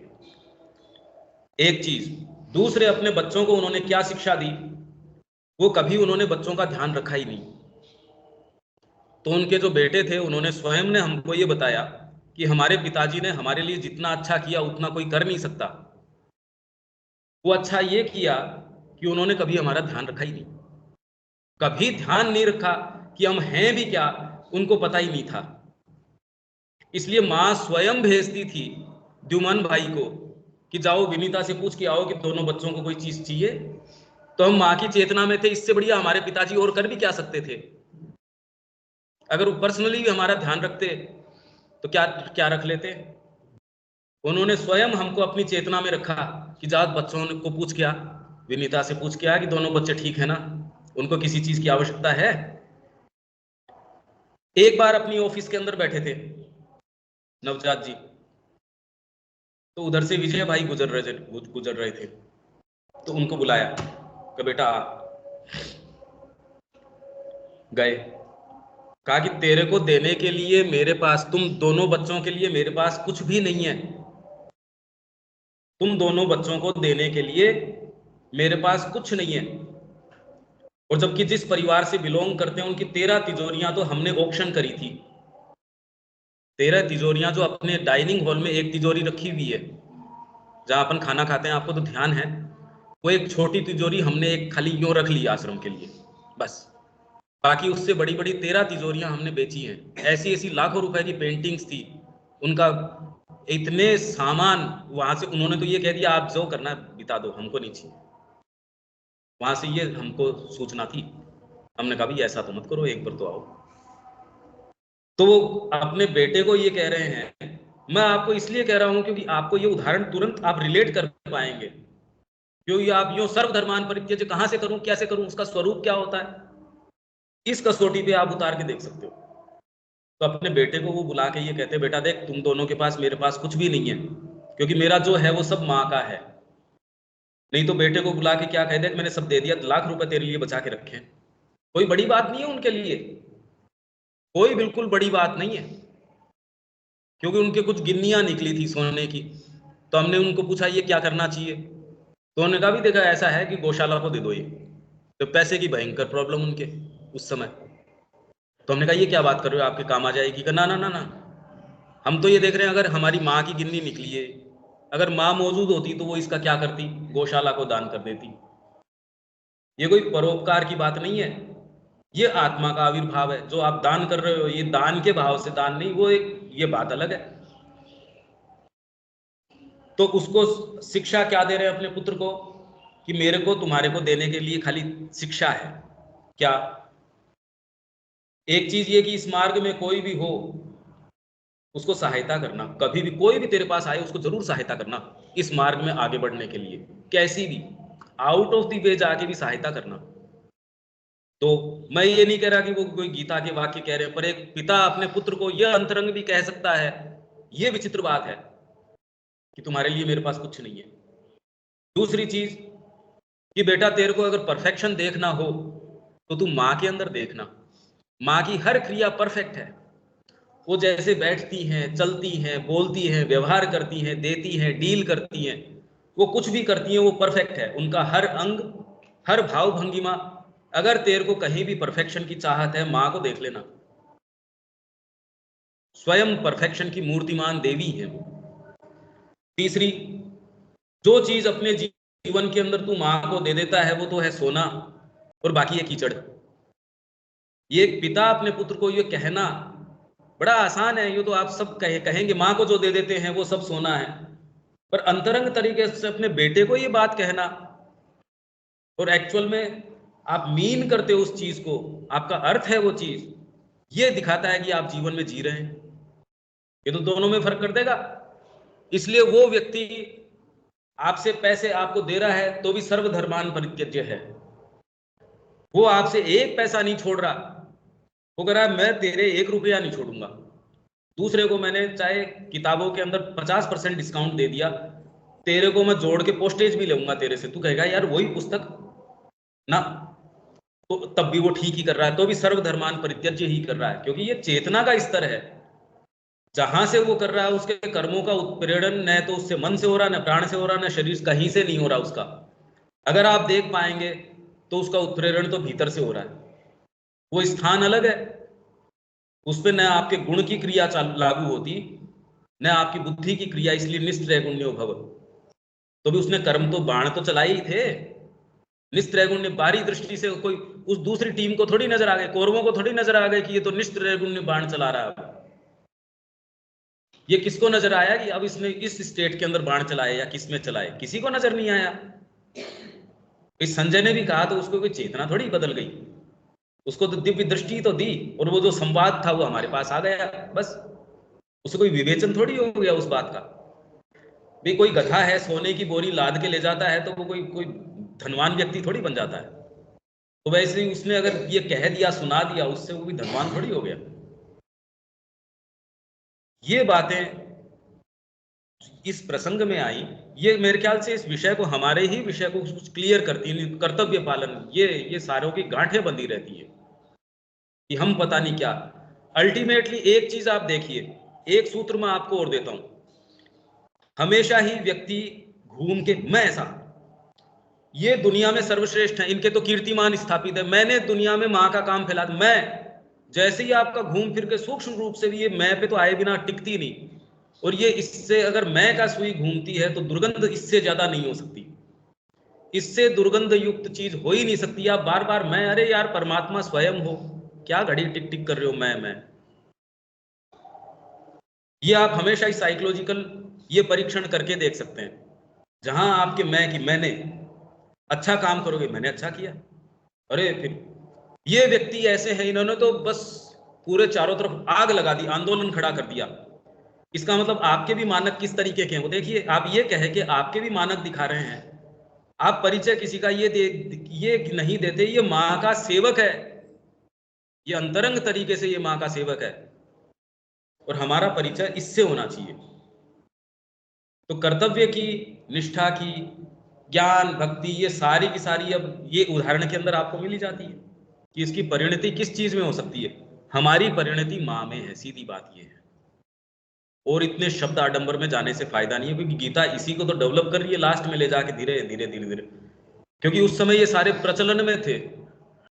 एक चीज। दूसरे, अपने बच्चों को उन्होंने क्या शिक्षा दी? वो कभी उन्होंने बच्चों का ध्यान रखा ही नहीं। तो उनके जो बेटे थे उन्होंने स्वयं ने हमको ये बताया कि हमारे पिताजी ने हमारे लिए जितना अच्छा किया उतना कोई कर नहीं सकता। वो अच्छा ये किया कि उन्होंने कभी हमारा ध्यान रखा ही नहीं, कभी ध्यान नहीं रखा कि हम हैं भी क्या, उनको पता ही नहीं था। इसलिए माँ स्वयं भेजती थी द्युमन भाई को कि जाओ विनीता से पूछ के आओ कि दोनों बच्चों को कोई चीज चाहिए। तो हम माँ की चेतना में थे, इससे बढ़िया हमारे पिताजी और कर भी क्या सकते थे? अगर वो पर्सनली भी हमारा ध्यान रखते तो क्या क्या रख लेते। उन्होंने स्वयं हमको अपनी चेतना में रखा कि जाओ बच्चों को पूछ क्या, विनीता से पूछ क्या कि दोनों बच्चे ठीक है ना, उनको किसी चीज की आवश्यकता है। एक बार अपनी ऑफिस के अंदर बैठे थे नवजात जी, तो उधर से विजय भाई गुजर रहे थे। तो उनको बुलाया कि बेटा गए, कहा कि तेरे को देने के लिए मेरे पास, तुम दोनों बच्चों के लिए मेरे पास कुछ भी नहीं है। तुम दोनों बच्चों को देने के लिए मेरे पास कुछ नहीं है। और जबकि जिस परिवार से बिलोंग करते हैं उनकी 13 तिजोरियां तो हमने ऑक्शन करी थी। 13 तिजोरियां, जो अपने डाइनिंग हॉल में एक तिजोरी रखी हुई है जहां अपन खाना खाते हैं, आपको तो ध्यान है, वो एक छोटी तिजोरी हमने एक खाली यूं रख ली आश्रम के लिए बस। बाकी उससे बड़ी बड़ी 13 तिजोरियां हमने बेची हैं। ऐसी ऐसी लाखों रुपए की पेंटिंग्स थी उनका, इतने सामान। वहां से उन्होंने तो ये कह दिया आप जो करना है बिता दो, हमको नहीं चाहिए। वहां से ये हमको सूचना थी। हमने कहा भी ऐसा तो मत करो, एक बार तो आओ। तो वो अपने बेटे को ये कह रहे हैं। मैं आपको इसलिए कह रहा हूं क्योंकि आपको ये उदाहरण तुरंत आप रिलेट कर पाएंगे, क्योंकि आप यूं सर्वधर्मान परित्यज्य कहां से करूं, कैसे करूं, उसका स्वरूप क्या होता है, इस कसौटी पे आप उतार के देख सकते हो। तो अपने बेटे को वो बुला के ये कहते, बेटा देख, तुम दोनों के पास मेरे पास कुछ भी नहीं है, क्योंकि मेरा जो है वो सब माँ का है। नहीं तो बेटे को बुला के क्या कह दे, मैंने सब दे दिया, लाख रुपए तेरे लिए बचा के रखे। कोई बड़ी बात नहीं है उनके लिए, कोई बिल्कुल बड़ी बात नहीं है, क्योंकि उनके कुछ गिन्नियां निकली थी सोने की। तो हमने उनको पूछा ये क्या करना चाहिए, तो उन्होंने कहा भी देखा ऐसा है कि गौशाला को दे दो ये। तो पैसे की भयंकर प्रॉब्लम उनके उस समय। तो हमने कहा ये क्या बात कर रहे हो, आपके काम आ जाएगी? कि ना ना ना ना, हम तो ये देख रहे हैं अगर हमारी माँ की गिन्नी निकली है, अगर माँ मौजूद होती तो वो इसका क्या करती, गौशाला को दान कर देती। ये कोई परोपकार की बात नहीं है, ये आत्मा का आविर्भाव है। जो आप दान कर रहे हो ये दान के भाव से दान नहीं, वो एक ये बात अलग है। तो उसको शिक्षा क्या दे रहे हैं अपने पुत्र को, कि मेरे को तुम्हारे को देने के लिए खाली शिक्षा है क्या? एक चीज ये कि इस मार्ग में कोई भी हो उसको सहायता करना, कभी भी कोई भी तेरे पास आए उसको जरूर सहायता करना, इस मार्ग में आगे बढ़ने के लिए कैसी भी आउट ऑफ द वे जाके भी सहायता करना। तो मैं ये नहीं कह रहा कि वो कोई गीता के वाक्य कह रहे हैं, पर एक पिता अपने पुत्र को यह अंतरंग भी कह सकता है। ये विचित्र बात है कि तुम्हारे लिए मेरे पास कुछ नहीं है। दूसरी चीज कि बेटा तेरे को अगर परफेक्शन देखना हो तो तू माँ के अंदर देखना। माँ की हर क्रिया परफेक्ट है। वो जैसे बैठती हैं, चलती हैं, बोलती हैं, व्यवहार करती हैं, देती हैं, डील करती हैं, वो कुछ भी करती हैं वो परफेक्ट है। उनका हर अंग, हर भाव भंगिमा। अगर तेरे को कहीं भी परफेक्शन की चाहत है, माँ को देख लेना, स्वयं परफेक्शन की मूर्तिमान देवी है वो। तीसरी, जो चीज अपने जीवन के अंदर तू माँ को दे देता है वो तो है सोना, और बाकी है कीचड़। ये एक पिता अपने पुत्र को ये कहना बड़ा आसान है, ये तो आप सब कहेंगे माँ को जो दे देते हैं वो सब सोना है। पर अंतरंग तरीके से अपने बेटे को ये बात कहना, और एक्चुअल में आप मीन करते हो उस चीज को, आपका अर्थ है वो चीज, ये दिखाता है कि आप जीवन में जी रहे हैं। ये तो दोनों में फर्क कर देगा। इसलिए वो व्यक्ति आपसे पैसे आपको दे रहा है तो भी सर्वधर्मान परित्यज्य है। वो आपसे एक पैसा नहीं छोड़ रहा, वो कह रहा है मैं तेरे 1 रुपया नहीं छोड़ूंगा। दूसरे को मैंने चाहे किताबों के अंदर 50% डिस्काउंट दे दिया, तेरे को मैं जोड़ के पोस्टेज भी लूंगा तेरे से, तू कहेगा यार वही पुस्तक ना, तो तब भी वो ठीक ही कर रहा है, तो भी सर्वधर्मान परित्यज्य ही कर रहा है, क्योंकि ये चेतना का स्तर है। जहां से वो कर रहा है उसके कर्मों का उत्प्रेरण न तो उससे मन से हो रहा, न प्राण से हो रहा, न शरीर कहीं से नहीं हो रहा उसका। अगर आप देख पाएंगे तो उसका उत्प्रेरण तो भीतर से हो रहा है, वो स्थान अलग है। उस पर न आपके गुण की क्रिया लागू होती, न आपकी बुद्धि की क्रिया, इसलिए निस्त्रैगुण्यो भव। तो भी उसने कर्म तो बाण तो चलाए ही थे। निस्त्रैगुण्य बाहरी दृष्टि से कोई उस दूसरी टीम को थोड़ी नजर आ गए, कौरवों को थोड़ी नजर आ गए कि ये तो निस्त्रैगुण्य बाण चला रहा है। ये किसको नजर आया कि अब इसने इस स्टेट के अंदर बाण चलाए या किस में चलाए? किसी को नजर नहीं आया। इस संजय ने भी कहा तो उसको कोई चेतना थोड़ी बदल गई, उसको तो दिव्य दृष्टि तो दी, और वो जो संवाद था वो हमारे पास आ गया, बस। उसे कोई विवेचन थोड़ी हो गया उस बात का। भी कोई गधा है सोने की बोरी लाद के ले जाता है तो वो कोई कोई धनवान व्यक्ति थोड़ी बन जाता है। तो वैसे ही उसने अगर ये कह दिया सुना दिया, उससे वो भी धनवान थोड़ी हो गया। ये बातें इस प्रसंग में आई, ये मेरे ख्याल से इस विषय को, हमारे ही विषय को कुछ क्लियर करती है। कर्तव्य पालन, ये सारों की गांठें बंधी रहती है कि हम पता नहीं क्या। अल्टीमेटली एक चीज आप देखिए, एक सूत्र मैं आपको और देता हूं, हमेशा ही व्यक्ति घूम के मैं ऐसा, ये दुनिया में सर्वश्रेष्ठ है, इनके तो कीर्तिमान स्थापित है, मैंने दुनिया में मां का काम फैला, मैं। जैसे ही आपका घूम फिर के सूक्ष्म रूप से भी ये मैं पे तो आए बिना टिकती नहीं। और ये इससे अगर मैं का सुई घूमती है तो दुर्गंध इससे ज्यादा नहीं हो सकती, इससे दुर्गंध युक्त चीज हो ही नहीं सकती। आप बार बार मैं, अरे यार परमात्मा स्वयं हो, क्या घड़ी टिक टिक कर रहे हो मैं। ये आप हमेशा ही साइकोलॉजिकल ये परीक्षण करके देख सकते हैं। जहां आपके मैं की, मैंने अच्छा काम करोगे, मैंने अच्छा किया, अरे फिर ये व्यक्ति ऐसे हैं, इन्होंने तो बस पूरे चारों तरफ आग लगा दी, आंदोलन खड़ा कर दिया। इसका मतलब आपके भी मानक किस तरीके के हैं वो देखिए। आप ये कहे कि आपके भी मानक दिखा रहे हैं, आप परिचय किसी का ये नहीं देते ये मां का सेवक है, ये अंतरंग तरीके से ये मां का सेवक है, और हमारा परिचय इससे होना चाहिए। तो कर्तव्य की, निष्ठा की, ज्ञान भक्ति, ये सारी की सारी अब ये उदाहरण के अंदर आपको मिल ही जाती है कि इसकी परिणति किस चीज में हो सकती है। हमारी परिणति मां में है, सीधी बात ये है। और इतने शब्द आडंबर में जाने से फायदा नहीं है, क्योंकि गीता इसी को तो डेवलप कर रही है लास्ट में ले जाके, धीरे धीरे धीरे धीरे। क्योंकि उस समय ये सारे प्रचलन में थे,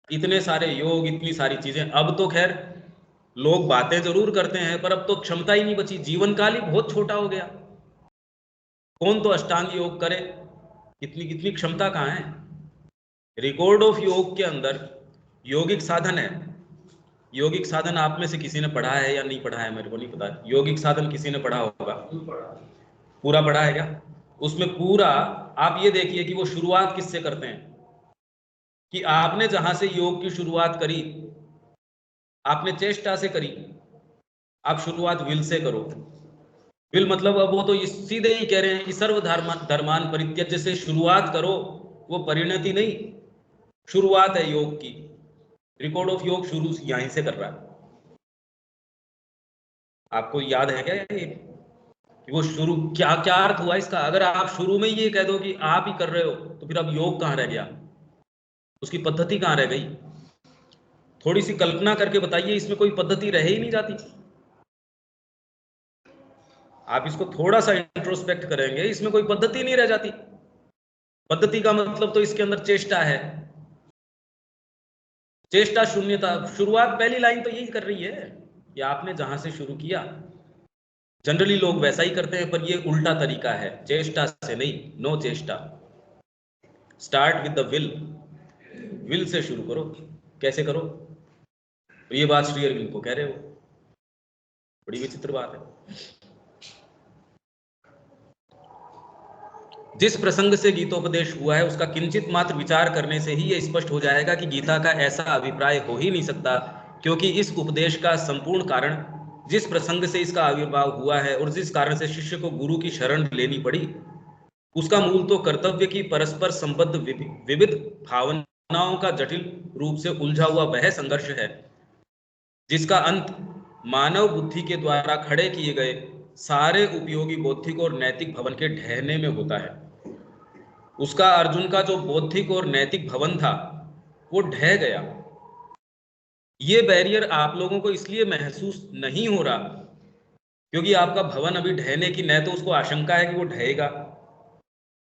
इतने सारे योग, इतनी सारी चीजें। अब तो खैर लोग बातें जरूर करते हैं, पर अब तो क्षमता ही नहीं बची, जीवन काल ही बहुत छोटा हो गया। कौन तो अष्टांग योग करे, इतनी कितनी क्षमता कहाँ है। रिकॉर्ड ऑफ योग के अंदर यौगिक साधन है। यौगिक साधन आप में से किसी ने पढ़ा है या नहीं पढ़ा है मेरे को नहीं पता। यौगिक साधन किसी ने पढ़ा होगा? पूरा पढ़ा है क्या? उसमें पूरा आप ये देखिए कि वो शुरुआत किससे करते हैं, कि आपने जहां से योग की शुरुआत करी, आपने चेष्टा से करी, आप शुरुआत विल से करो। विल मतलब अब वो तो सीधे ही कह रहे हैं कि सर्वधर्मान परित्यज्य से शुरुआत करो, वो परिणति नहीं, शुरुआत है योग की। रिकॉर्ड ऑफ योग शुरू यहीं से कर रहा है। आपको याद है क्या ये कि वो शुरू क्या क्या अर्थ हुआ इसका? अगर आप शुरू में ये कह दो कि आप ही कर रहे हो तो फिर अब योग कहां रह गया, उसकी पद्धति कहां रह गई? थोड़ी सी कल्पना करके बताइए, इसमें कोई पद्धति रह ही नहीं जाती। आप इसको थोड़ा सा इंट्रोस्पेक्ट करेंगे, इसमें कोई पद्धति नहीं रह जाती। पद्धति का मतलब तो इसके अंदर चेष्टा है, चेष्टा शून्यता। शुरुआत पहली लाइन तो यही कर रही है कि आपने जहां से शुरू किया। जनरली लोग वैसा ही करते हैं, पर ये उल्टा तरीका है, चेष्टा से नहीं, नो चेष्टा। Start with the will, will say शुरू करो। कैसे करो? तो ये बात श्री अरविंद को कह रहे हो, बड़ी विचित्र बात है। जिस प्रसंग से गीतोपदेश हुआ है उसका किंचित मात्र विचार करने से ही यह स्पष्ट हो जाएगा कि गीता का ऐसा अभिप्राय हो ही नहीं सकता, क्योंकि इस उपदेश का संपूर्ण कारण, जिस प्रसंग से इसका आविर्भाव हुआ है और जिस कारण से शिष्य को गुरु की शरण लेनी पड़ी, उसका मूल तो कर्तव्य की परस्पर संबद्ध विविध भावनाओं का जटिल रूप से उलझा हुआ वह संघर्ष है, जिसका अंत मानव बुद्धि के द्वारा खड़े किए गए सारे उपयोगी बौद्धिक और नैतिक भवन के ढहने में होता है। उसका अर्जुन का जो बौद्धिक और नैतिक भवन था वो ढह गया। ये बैरियर आप लोगों को इसलिए महसूस नहीं हो रहा क्योंकि आपका भवन अभी ढहने की न तो उसको आशंका है कि वो ढहेगा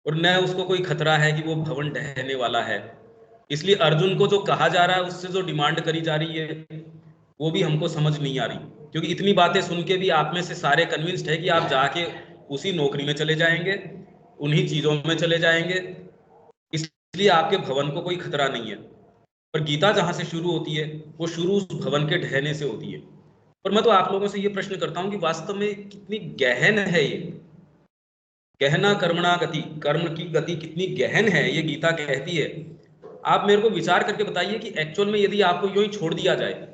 और न उसको कोई खतरा है कि वो भवन ढहने वाला है। इसलिए अर्जुन को जो कहा जा रहा है, उससे जो डिमांड करी जा रही है, वो भी हमको समझ नहीं आ रही, क्योंकि इतनी बातें सुन के भी आप में से सारे कन्विंस्ड है कि आप जाके उसी नौकरी में चले जाएंगे, उन्हीं चीजों में चले जाएंगे, इसलिए आपके भवन को कोई खतरा नहीं है। पर गीता जहां से शुरू होती है वो शुरू उस भवन के ढहने से होती है। और मैं तो आप लोगों से ये प्रश्न करता हूं कि वास्तव में कितनी गहन है ये गहना कर्मणा गति, कर्म की गति कितनी गहन है, ये गीता कहती है। आप मेरे को विचार करके बताइए कि एक्चुअल में यदि आपको यूं ही छोड़ दिया जाए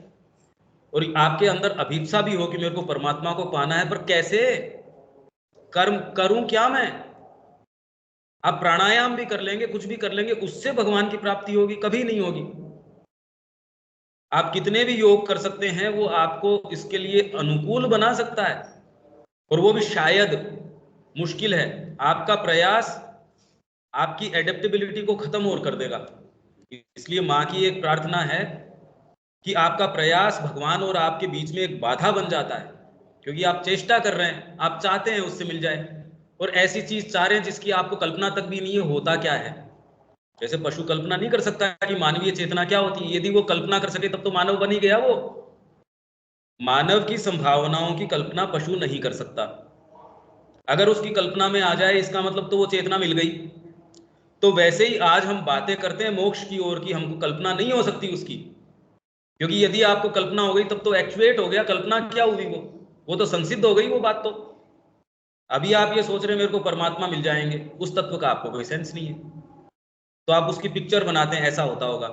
और आपके अंदर अभिप्सा भी हो कि मेरे को परमात्मा को पाना है, पर कैसे कर्म करूं क्या मैं? आप प्राणायाम भी कर लेंगे, कुछ भी कर लेंगे, उससे भगवान की प्राप्ति होगी? कभी नहीं होगी। आप कितने भी योग कर सकते हैं, वो आपको इसके लिए अनुकूल बना सकता है, और वो भी शायद मुश्किल है। आपका प्रयास आपकी एडेप्टेबिलिटी को खत्म और कर देगा। इसलिए माँ की एक प्रार्थना है कि आपका प्रयास भगवान और आपके बीच में एक बाधा बन जाता है, क्योंकि आप चेष्टा कर रहे हैं, आप चाहते हैं उससे मिल जाए, और ऐसी चीज चाह रहे हैं जिसकी आपको कल्पना तक भी नहीं है होता क्या है। जैसे पशु कल्पना नहीं कर सकता कि मानवीय चेतना क्या होती है, यदि वो कल्पना कर सके तब तो मानव बन ही गया। वो मानव की संभावनाओं की कल्पना पशु नहीं कर सकता। अगर उसकी कल्पना में आ जाए इसका मतलब तो वो चेतना मिल गई। तो वैसे ही आज हम बातें करते हैं मोक्ष की ओर की, हमको कल्पना नहीं हो सकती उसकी, क्योंकि यदि आपको कल्पना हो गई तब तो एक्चुएट हो गया। कल्पना क्या हुई? वो तो संसिद्ध हो गई वो बात। तो अभी आप ये सोच रहे हैं मेरे को परमात्मा मिल जाएंगे, उस तत्व का आपको कोई सेंस नहीं है, तो आप उसकी पिक्चर बनाते हैं ऐसा होता होगा,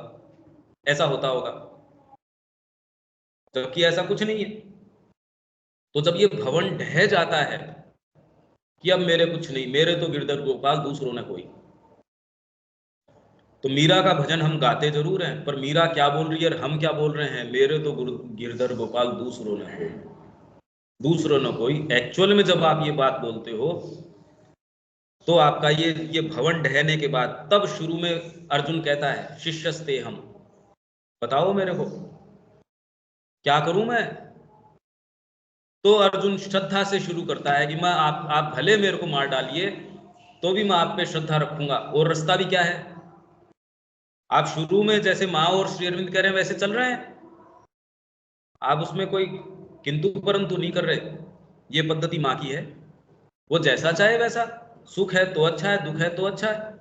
ऐसा होता होगा, जबकि ऐसा कुछ नहीं है। तो जब ये भवन ढह जाता है कि अब मेरे कुछ नहीं, मेरे तो गिरधर गोपाल दूसरों ने कोई, तो मीरा का भजन हम गाते जरूर हैं, पर मीरा क्या बोल रही है और हम क्या बोल रहे हैं? मेरे तो गिरधर गोपाल दूसरों ने कोई, दूसरों ने कोई। एक्चुअल में जब आप ये बात बोलते हो तो आपका ये भवन ढहने के बाद तब शुरू में अर्जुन कहता है शिष्यस्ते हम, बताओ मेरे को क्या करूं मैं? तो अर्जुन श्रद्धा से शुरू करता है कि मैं आप भले मेरे को मार डालिए तो भी मैं आप पे श्रद्धा रखूंगा। और रास्ता भी क्या है? आप शुरू में जैसे माँ और श्री अरविंद कह रहे हैं वैसे चल रहे हैं, आप उसमें कोई किंतु परंतु नहीं कर रहे। ये पद्धति माँ की है, वो जैसा चाहे वैसा, सुख है तो अच्छा है, दुख है तो अच्छा है।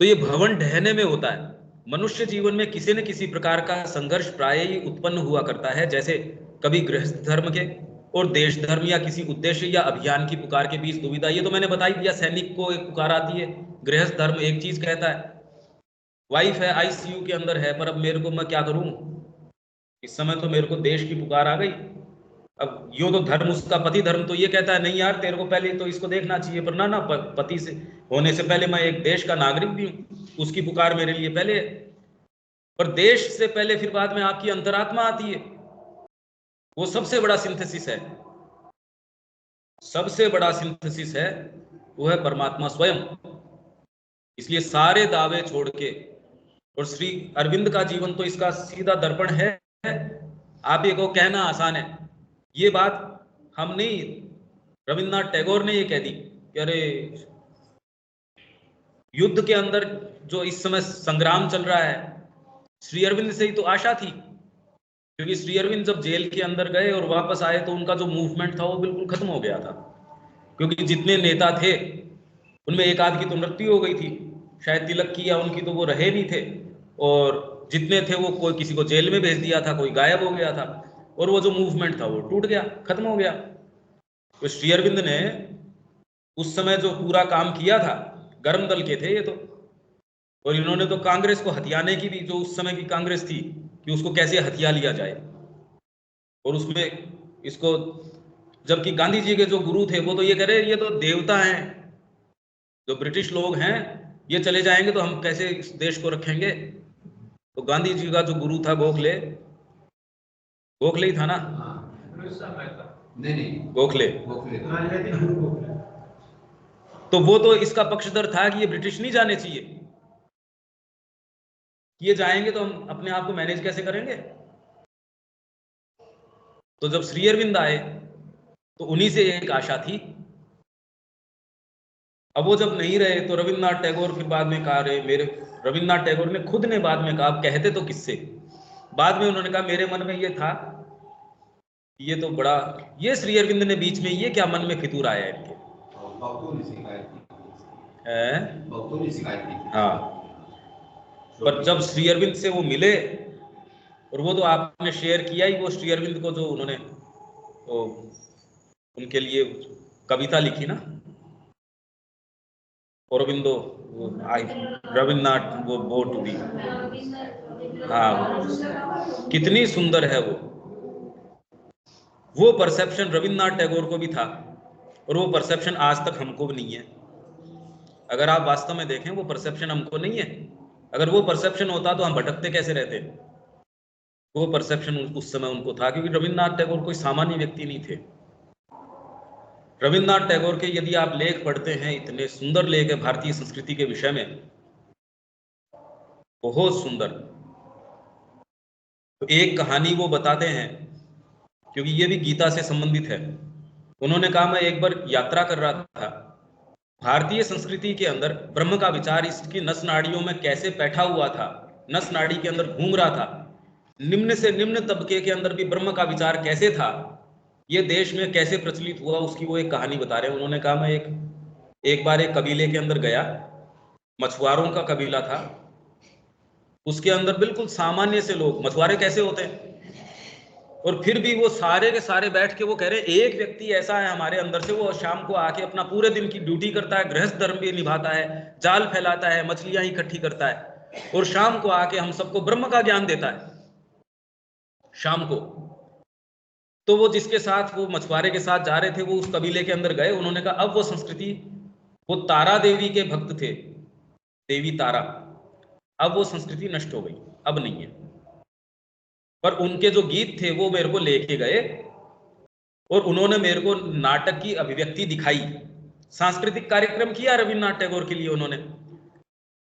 तो ये भवन ढहने में होता है। मनुष्य जीवन में किसी न किसी प्रकार का संघर्ष प्राय ही उत्पन्न हुआ करता है, जैसे कभी गृहस्थ धर्म के और देश धर्म या किसी उद्देश्य या अभियान की पुकार के बीच दुविधा। ये तो मैंने बता ही दिया, सैनिक को एक पुकार आती है, गृहस्थ धर्म एक चीज कहता है, वाइफ है आईसीयू के अंदर है, पर अब मेरे को मैं क्या करूं, इस समय तो मेरे को देश की पुकार आ गई। अब यूं तो धर्म उसका पति धर्म तो ये कहता है नहीं यार तेरे को पहले तो इसको देखना चाहिए, पर ना पति से होने से पहले मैं एक देश का नागरिक भी हूं, उसकी पुकार मेरे लिए पहले है। पर देश से पहले फिर बाद में आपकी अंतरात्मा आती है, वो सबसे बड़ा सिंथेसिस है, सबसे बड़ा सिंथेसिस है, वो है परमात्मा स्वयं। इसलिए सारे दावे छोड़ के, और श्री अरविंद का जीवन तो इसका सीधा दर्पण है। आप ये को कहना आसान है, ये बात हम नहीं, रविन्द्रनाथ टैगोर ने ये कह दी कि अरे युद्ध के अंदर जो इस समय संग्राम चल रहा है, श्री अरविंद से ही तो आशा थी, क्योंकि श्री अरविंद जब जेल के अंदर गए और वापस आए तो उनका जो मूवमेंट था वो बिल्कुल खत्म हो गया था, क्योंकि जितने नेता थे उनमें एक आध की तो मृत्यु हो गई थी, शायद तिलक की या उनकी तो वो रहे नहीं थे, और जितने थे वो कोई किसी को जेल में भेज दिया था, कोई गायब हो गया था, और वो जो मूवमेंट था वो टूट गया, खत्म हो गया। तो श्री अरविंद ने उस समय जो पूरा काम किया था, गर्म दल के थे ये तो। और इन्होंने तो कांग्रेस को हथियाने की भी, जो उस समय की कांग्रेस थी, कि उसको कैसे हथिया लिया जाए, और उसमें इसको, जबकि गांधी जी के जो गुरु थे वो तो ये कह रहे ये तो देवता हैं, जो ब्रिटिश लोग हैं ये चले जाएंगे तो हम कैसे इस देश को रखेंगे। तो गांधी जी का जो गुरु था गोखले, गोखले ही था ना? नहीं, गोखले। तो वो तो इसका पक्षधर था कि ये ब्रिटिश नहीं जाने चाहिए, ये जाएंगे तो हम अपने आप को मैनेज कैसे करेंगे। तो जब श्री अरविंद आए तो उन्हीं से एक आशा थी। अब वो जब नहीं रहे तो रविन्द्रनाथ टैगोर फिर बाद में कहा रहे, मेरे रविन्द्रनाथ टैगोर ने खुद ने बाद में कहा, कहते तो किससे, बाद में उन्होंने कहा मेरे मन में ये था, ये तो बड़ा, ये श्री अरविंद ने बीच में ये क्या मन में फितूर आया इनके, हाँ। पर जब श्री अरविंद से वो मिले, और वो तो आपने शेयर किया ही, वो श्री अरविंद को जो उन्होंने वो उनके लिए कविता लिखी ना, औरबिंदो आई रविन्द्रनाथ वो बो टू बी, हाँ, कितनी सुंदर है वो परसेप्शन रविन्द्रनाथ टैगोर को भी था, और वो परसेप्शन आज तक हमको भी नहीं है। अगर आप वास्तव में देखें वो परसेप्शन हमको नहीं है। अगर वो परसेप्शन होता तो हम भटकते कैसे रहते। वो परसेप्शन उस समय उनको था, क्योंकि रविन्द्रनाथ टैगोर कोई सामान्य व्यक्ति नहीं थे। रविन्द्रनाथ टैगोर के यदि आप लेख पढ़ते हैं, इतने सुंदर लेख है भारतीय संस्कृति के विषय में, बहुत सुंदर। तो एक कहानी वो बताते हैं, क्योंकि ये भी गीता से संबंधित है। उन्होंने कहा मैं एक बार यात्रा कर रहा था, भारतीय संस्कृति के अंदर ब्रह्म का विचार इसकी नस नाड़ियों में कैसे बैठा हुआ था, नस नाड़ी के अंदर घूम रहा था। निम्न से निम्न तबके के अंदर भी ब्रह्म का विचार कैसे था, ये देश में कैसे प्रचलित हुआ, उसकी वो एक कहानी बता रहे हैं। उन्होंने कहा मैं एक बार एक कबीले के अंदर गया, मछुआरों का कबीला था। उसके अंदर बिल्कुल सामान्य से लोग, मछुआरे कैसे होते हैं, और फिर भी वो सारे के सारे बैठ के वो कह रहे एक व्यक्ति ऐसा है हमारे अंदर से, वो शाम को आके अपना पूरे दिन की ड्यूटी करता है, गृहस्थ धर्म भी निभाता है, जाल फैलाता है, मछलियां इकट्ठी करता है, और शाम को आके हम सबको ब्रह्म का ज्ञान देता है शाम को। तो वो जिसके साथ, वो मछुआरे के साथ जा रहे थे, वो उस कबीले के अंदर गए। उन्होंने कहा अब वो संस्कृति, वो तारा देवी के भक्त थे, देवी तारा, अब वो संस्कृति नष्ट हो गई, अब नहीं है। पर उनके जो गीत थे वो मेरे को लेके गए, और उन्होंने मेरे को नाटक की अभिव्यक्ति दिखाई। सांस्कृतिक कार्यक्रम किया रविन्द्रनाथ टैगोर के लिए उन्होंने।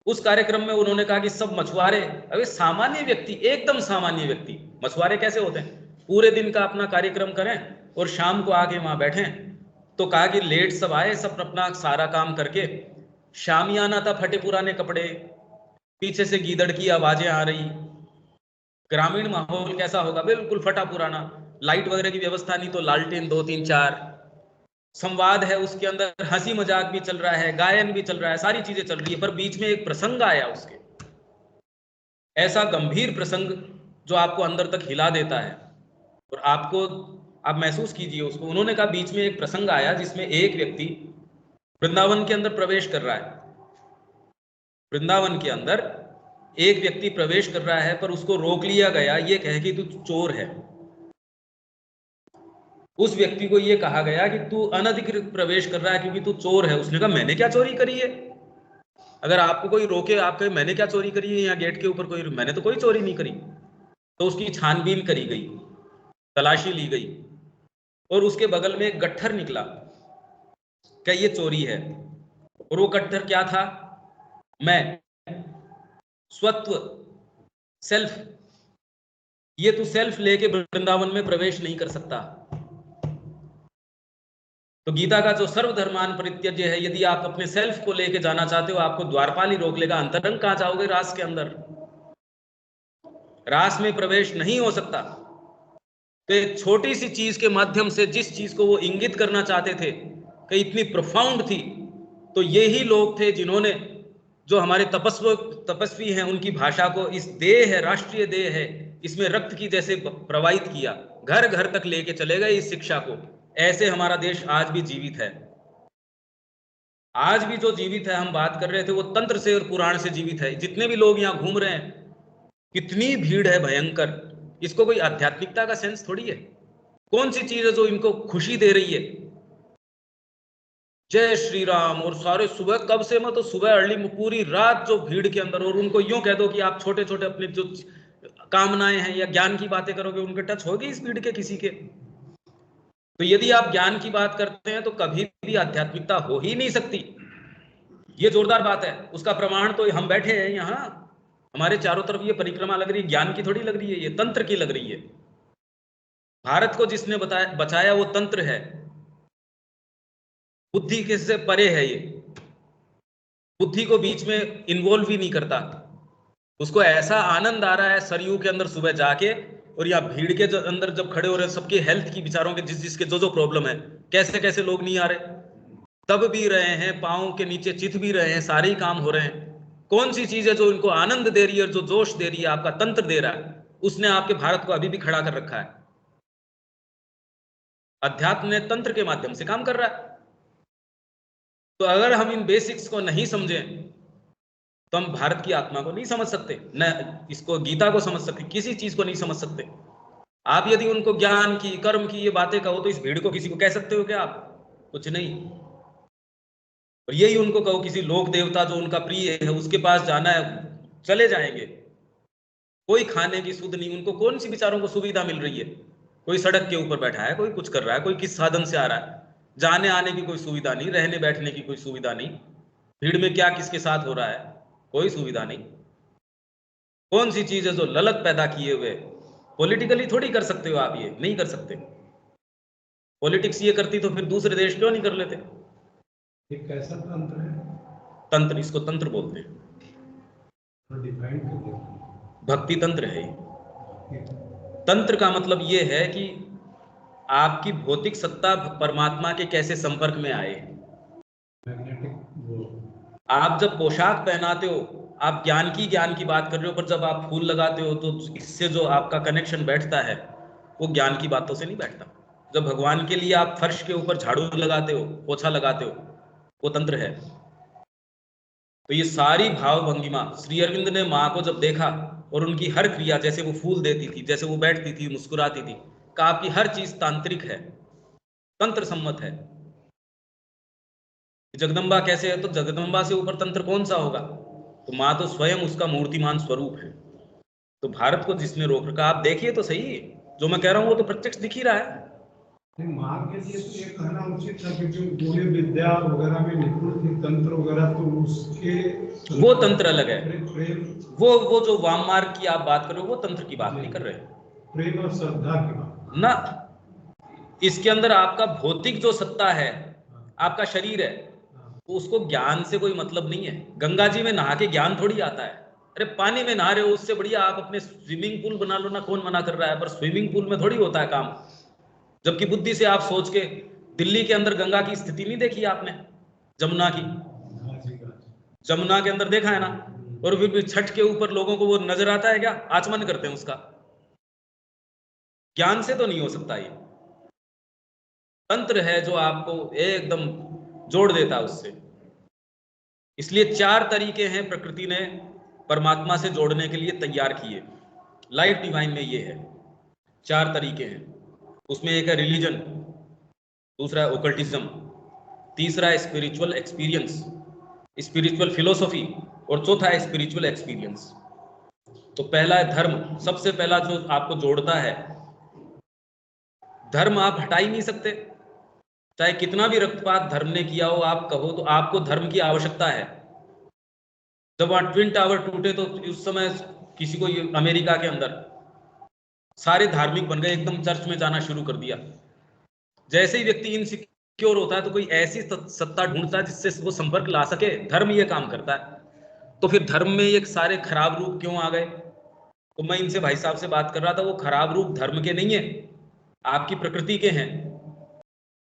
उस कार्यक्रम में उन्होंने कहा कि सब मछुआरे, अभी सामान्य व्यक्ति, एकदम सामान्य व्यक्ति, मछुआरे कैसे होते हैं, पूरे दिन का अपना कार्यक्रम करें और शाम को आके वहां बैठें। तो कहा कि लेट सब आए, सब अपना सारा काम करके, शामियाना था, फटे पुराने कपड़े, पीछे से गीदड़ की आवाजें आ रही, ग्रामीण माहौल कैसा होगा, बिल्कुल फटा पुराना, लाइट वगैरह की व्यवस्था नहीं, तो लालटेन 2 3 4, संवाद है उसके अंदर, हंसी मजाक भी चल रहा है, गायन भी चल रहा है, सारी चीजें चल रही है। पर बीच में एक प्रसंग आया उसके, ऐसा गंभीर प्रसंग जो आपको अंदर तक हिला देता है, और आपको, आप महसूस कीजिए उसको। उन्होंने कहा बीच में एक प्रसंग आया जिसमें एक व्यक्ति वृंदावन के अंदर प्रवेश कर रहा है, वृंदावन के अंदर एक व्यक्ति प्रवेश कर रहा है, पर उसको रोक लिया गया, ये कहे कि तू चोर है। उस व्यक्ति को ये कहा गया कि तू अनधिकृत प्रवेश कर रहा है क्योंकि तू चोर है। उसने कहा मैंने क्या चोरी करी है। अगर आपको कोई रोके, आप कहे मैंने क्या चोरी करी है, यहाँ गेट के ऊपर कोई, मैंने तो कोई चोरी नहीं करी। तो उसकी छानबीन करी गई, तलाशी ली गई, और उसके बगल में एक गट्ठर निकला, क्या ये चोरी है। और वो गट्ठर क्या था, मैं, स्वत्व, सेल्फ, ये तू सेल्फ लेके वृंदावन में प्रवेश नहीं कर सकता। तो गीता का जो सर्वधर्मान परित्यज्य है, यदि आप अपने सेल्फ को लेके जाना चाहते हो, आपको द्वारपाल ही रोक लेगा, अंतरंग कहां जाओगे रास के अंदर, रास में प्रवेश नहीं हो सकता। तो एक छोटी सी चीज के माध्यम से जिस चीज को वो इंगित करना चाहते थे कि इतनी प्रोफाउंड थी, तो यही लोग थे जिन्होंने, जो हमारे तपस्वी हैं, उनकी भाषा को, इस देह है, राष्ट्रीय देह है, इसमें रक्त की जैसे प्रवाहित किया, घर घर तक लेके चले गए इस शिक्षा को। ऐसे हमारा देश आज भी जीवित है। आज भी जो जीवित है, हम बात कर रहे थे, वो तंत्र से और पुराण से जीवित है। जितने भी लोग यहाँ घूम रहे हैं, कितनी भीड़ है भयंकर, इसको कोई आध्यात्मिकता का सेंस थोड़ी है। कौन सी चीज है जो इनको खुशी दे रही है? जय श्री राम, और सारे सुबह कब से, मैं तो सुबह अर्ली पूरी रात जो भीड़ के अंदर, और उनको यूं कह दो कि आप छोटे छोटे अपने जो कामनाएं हैं या ज्ञान की बातें करोगे, उनके टच होगी इस भीड़ के किसी के? तो यदि आप ज्ञान की बात करते हैं तो कभी भी आध्यात्मिकता हो ही नहीं सकती। ये जोरदार बात है। उसका प्रमाण तो हम बैठे हैं यहाँ, हमारे चारों तरफ ये परिक्रमा लग रही है, ज्ञान की थोड़ी लग रही है, ये तंत्र की लग रही है। भारत को जिसने बचाया वो तंत्र है, बुद्धि के से परे है। ये बुद्धि को बीच में इन्वॉल्व ही नहीं करता। उसको ऐसा आनंद आ रहा है सरयू के अंदर सुबह जाके, और या भीड़ के अंदर जब खड़े हो रहे हैं, सबके हेल्थ की विचारों के, जिसके जो प्रॉब्लम है, कैसे कैसे लोग नहीं आ रहे, तब भी रहे हैं, पाँव के नीचे चित भी रहे हैं, सारे ही काम हो रहे हैं। कौन सी चीज है जो इनको आनंद दे रही है और जो जोश दे रही है? आपका तंत्र दे रहा है। उसने आपके भारत को अभी भी खड़ा कर रखा है। अध्यात्म ने तंत्र के माध्यम से काम कर रहा है। तो अगर हम इन बेसिक्स को नहीं समझें तो हम भारत की आत्मा को नहीं समझ सकते, न इसको गीता को समझ सकते, किसी चीज को नहीं समझ सकते। आप यदि उनको ज्ञान की, कर्म की ये बातें कहो तो इस भीड़ को किसी को कह सकते हो क्या आप? कुछ नहीं। और यही उनको कहो किसी लोक देवता जो उनका प्रिय है उसके पास जाना है, चले जाएंगे। कोई खाने की सुध नहीं, उनको कौन सी विचारों को सुविधा मिल रही है? कोई सड़क के ऊपर बैठा है, कोई कुछ कर रहा है, कोई किस साधन से आ रहा है, जाने आने की कोई सुविधा नहीं, रहने बैठने की कोई सुविधा नहीं, भीड़ में क्या किसके साथ हो रहा है, कोई सुविधा नहीं। कौन सी चीज है जो ललक पैदा किए हुए? पॉलिटिकली थोड़ी कर सकते हो आप, ये नहीं कर सकते। पॉलिटिक्स ये करती तो फिर दूसरे देश क्यों नहीं कर लेते? एक कैसा तंत्र है? तंत्र, इसको तंत्र बोलते हैं। डिफाइन कर दो। भक्ति तंत्र है। तंत्र का मतलब ये है कि आपकी भौतिक सत्ता परमात्मा के कैसे संपर्क में आए। आप जब पोशाक पहनाते हो, आप ज्ञान की बात कर रहे हो, पर जब आप फूल लगाते हो तो इससे जो आपका कनेक्शन बैठता है वो ज्ञान की बातों से नहीं बैठता। जब भगवान के लिए आप फर्श के ऊपर झाड़ू लगाते हो, पोछा लगाते हो, वो तंत्र है। तो ये सारी भाव भंगिमा, श्री अरविंद ने माँ को जब देखा और उनकी हर क्रिया, जैसे वो फूल देती थी, जैसे वो बैठती थी, मुस्कुराती थी, कहा आपकी हर चीज तांत्रिक है, तंत्र सम्मत है। जगदम्बा कैसे है? तो जगदम्बा से ऊपर तंत्र कौन सा होगा? तो माँ तो स्वयं उसका मूर्तिमान स्वरूप है। तो भारत को जिसने रोक रखा, आप देखिए तो सही, जो मैं कह रहा हूं वो तो प्रत्यक्ष दिख ही रहा है। माँ के लिए तो ये कहना उचित था क्योंकि दोनों विद्या वगैरह में निपुण थी, तंत्र वगैरह, तो उसके वो तंत्र अलग है। वो जो वाम मार्ग की आप बात कर रहे हो, वो तंत्र की बात नहीं कर रहे। प्रेम और श्रद्धा की बात ना, इसके अंदर आपका भौतिक जो सत्ता है, आपका शरीर है, तो उसको ज्ञान से कोई मतलब नहीं है। गंगा जी में नहा के ज्ञान थोड़ी आता है। अरे पानी में नहा रहे हो, उससे बढ़िया आप अपने स्विमिंग पूल बना लो ना, कौन मना कर रहा है? पर स्विमिंग पूल में थोड़ी होता है काम। जबकि बुद्धि से आप सोच के, दिल्ली के अंदर गंगा की स्थिति नहीं देखी आपने? जमुना की, जमुना के अंदर देखा है ना? और फिर भी छठ के ऊपर लोगों को वो नजर आता है क्या? आचमन करते हैं उसका। ज्ञान से तो नहीं हो सकता। ये तंत्र है जो आपको एकदम जोड़ देता है उससे। इसलिए 4 तरीके हैं प्रकृति ने परमात्मा से जोड़ने के लिए तैयार किए। लाइफ डिवाइन में ये है, 4 तरीके हैं। उसमें एक है रिलीजन, दूसरा है ओकल्टिज्म, तीसरा है स्पिरिचुअल एक्सपीरियंस, स्पिरिचुअल फिलोसॉफी, और चौथा है स्पिरिचुअल एक्सपीरियंस। तो पहला है धर्म। सबसे पहला जो आपको जोड़ता है, धर्म आप हटा ही नहीं सकते। चाहे कितना भी रक्तपात धर्म ने किया हो, आप कहो तो आपको धर्म की आवश्यकता है। जब वहां ट्विन टावर टूटे तो उस समय किसी को, अमेरिका के अंदर सारे धार्मिक बन गए, एकदम चर्च में जाना शुरू कर दिया। जैसे ही व्यक्ति इनसिक्योर होता है तो कोई ऐसी सत्ता ढूंढता है जिससे वो संपर्क ला सके। धर्म ये काम करता है। तो फिर धर्म में ये सारे खराब रूप क्यों आ गए? तो मैं इनसे भाई साहब से बात कर रहा था, वो खराब रूप धर्म के नहीं है, आपकी प्रकृति के हैं।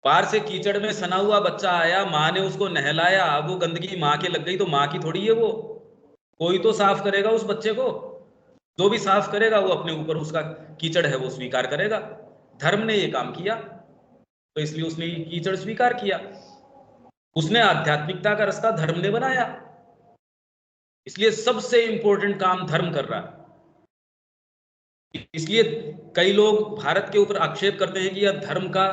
बाहर से कीचड़ में सना हुआ बच्चा आया, माँ ने उसको नहलाया, अब वो गंदगी माँ के लग गई तो माँ की थोड़ी है वो। कोई तो साफ करेगा उस बच्चे को। जो भी साफ करेगा वो अपने ऊपर उसका कीचड़ है वो स्वीकार करेगा। धर्म ने ये काम किया तो इसलिए उसने कीचड़ स्वीकार किया। उसने आध्यात्मिकता का रास्ता धर्म ने बनाया, इसलिए सबसे इंपॉर्टेंट काम धर्म कर रहा है। इसलिए कई लोग भारत के ऊपर आक्षेप करते हैं कि यह धर्म का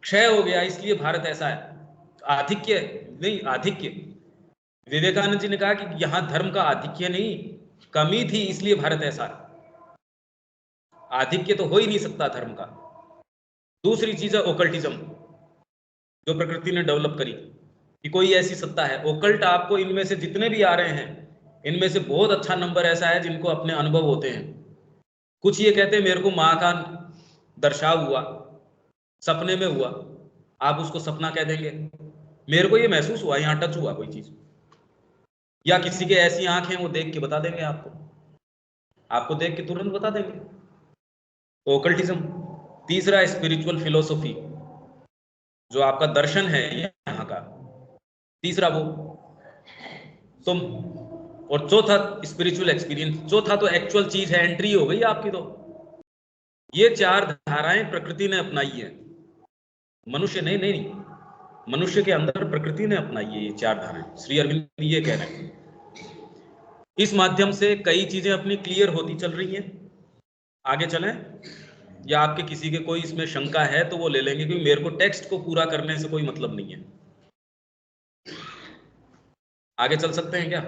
क्षय हो गया इसलिए भारत ऐसा है। आधिक्य नहीं, आधिक्य। विवेकानंद जी ने कहा कि यहां धर्म का आधिक्य नहीं, कमी थी इसलिए भारत ऐसा है। आधिक्य तो हो ही नहीं सकता धर्म का। दूसरी चीज है ओकल्टिज्म, जो प्रकृति ने डेवलप करी कि कोई ऐसी सत्ता है। ओकल्ट आपको इनमें से जितने भी आ रहे हैं, इनमें से बहुत अच्छा नंबर ऐसा है जिनको अपने अनुभव होते हैं। कुछ ये कहते हैं मेरे को माँ का दर्शाव हुआ, सपने में हुआ, आप उसको सपना कह देंगे। मेरे को ये महसूस हुआ, यहां टच हुआ कोई चीज, या किसी के ऐसी आंख है वो देख के बता देंगे, आपको देख के तुरंत बता देंगे। ओकल्टिज्म। तीसरा स्पिरिचुअल फिलोसॉफी, जो आपका दर्शन है यहाँ का, तीसरा वो तुम। और चौथा स्पिरिचुअल एक्सपीरियंस। चौथा तो एक्चुअल चीज है, एंट्री हो गई आपकी। तो ये चार धाराएं प्रकृति ने अपनाई है, मनुष्य नहीं, नहीं, नहीं, मनुष्य के अंदर प्रकृति ने अपनाई है ये चार धाराएं। श्री अरविंद ये कह रहे हैं। इस माध्यम से कई चीजें अपनी क्लियर होती चल रही हैं। आगे चलें, या आपके किसी के कोई इसमें शंका है तो वो ले लेंगे, क्योंकि मेरे को टेक्स्ट को पूरा करने से कोई मतलब नहीं है। आगे चल सकते हैं क्या?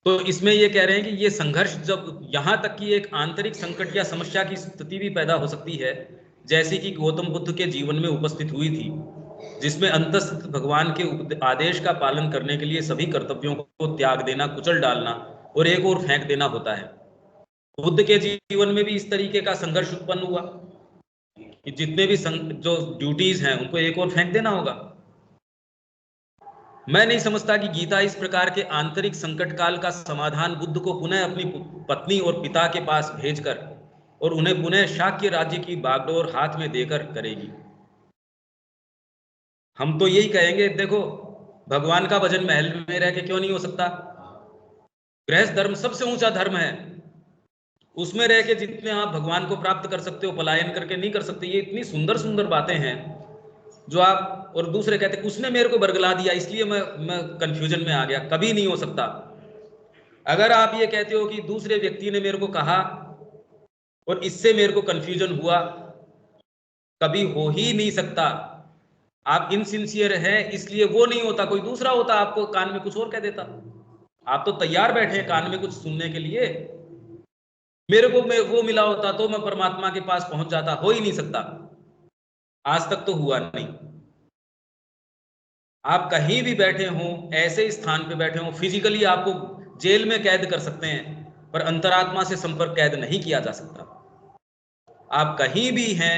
तो इसमें ये कह रहे हैं कि ये संघर्ष, जब यहां तक कि एक आंतरिक संकट या समस्या की स्थिति भी पैदा हो सकती है, जैसे कि गौतम बुद्ध के जीवन में उपस्थित हुई थी, जिसमें अंतस्थ भगवान के आदेश का पालन करने के लिए सभी कर्तव्यों को त्याग देना, कुचल डालना और एक और फेंक देना होता है। बुद्ध के जीवन में भी इस तरीके का संघर्ष उत्पन्न हुआ कि जितने भी जो ड्यूटीज हैं उनको एक और फेंक देना होगा। मैं नहीं समझता कि गीता इस प्रकार के आंतरिक संकट काल का समाधान बुद्ध को पुनः अपनी पत्नी और पिता के पास भेजकर और उन्हें पुनः शाक्य राज्य की बागडोर हाथ में देकर करेगी। हम तो यही कहेंगे, देखो भगवान का भजन महल में रह के क्यों नहीं हो सकता? गृहस्थ धर्म सबसे ऊंचा धर्म है, उसमें रह के जितने आप भगवान को प्राप्त कर सकते हो, पलायन करके नहीं कर सकते। ये इतनी सुंदर सुंदर बातें हैं जो आप। और दूसरे कहते उसने मेरे को बरगला दिया इसलिए मैं कंफ्यूजन में आ गया। कभी नहीं हो सकता। अगर आप ये कहते हो कि दूसरे व्यक्ति ने मेरे को कहा और इससे मेरे को कंफ्यूजन हुआ, कभी हो ही नहीं सकता। आप इनसिंसियर हैं इसलिए वो नहीं होता, कोई दूसरा होता आपको कान में कुछ और कह देता। आप तो तैयार बैठे हैं कान में कुछ सुनने के लिए। मेरे को वो मिला होता तो मैं परमात्मा के पास पहुंच जाता, हो ही नहीं सकता। आज तक तो हुआ नहीं। आप कहीं भी बैठे हों, ऐसे स्थान पे बैठे हों, फिजिकली आपको जेल में कैद कर सकते हैं, पर अंतरात्मा से संपर्क कैद नहीं किया जा सकता। आप कहीं भी हैं,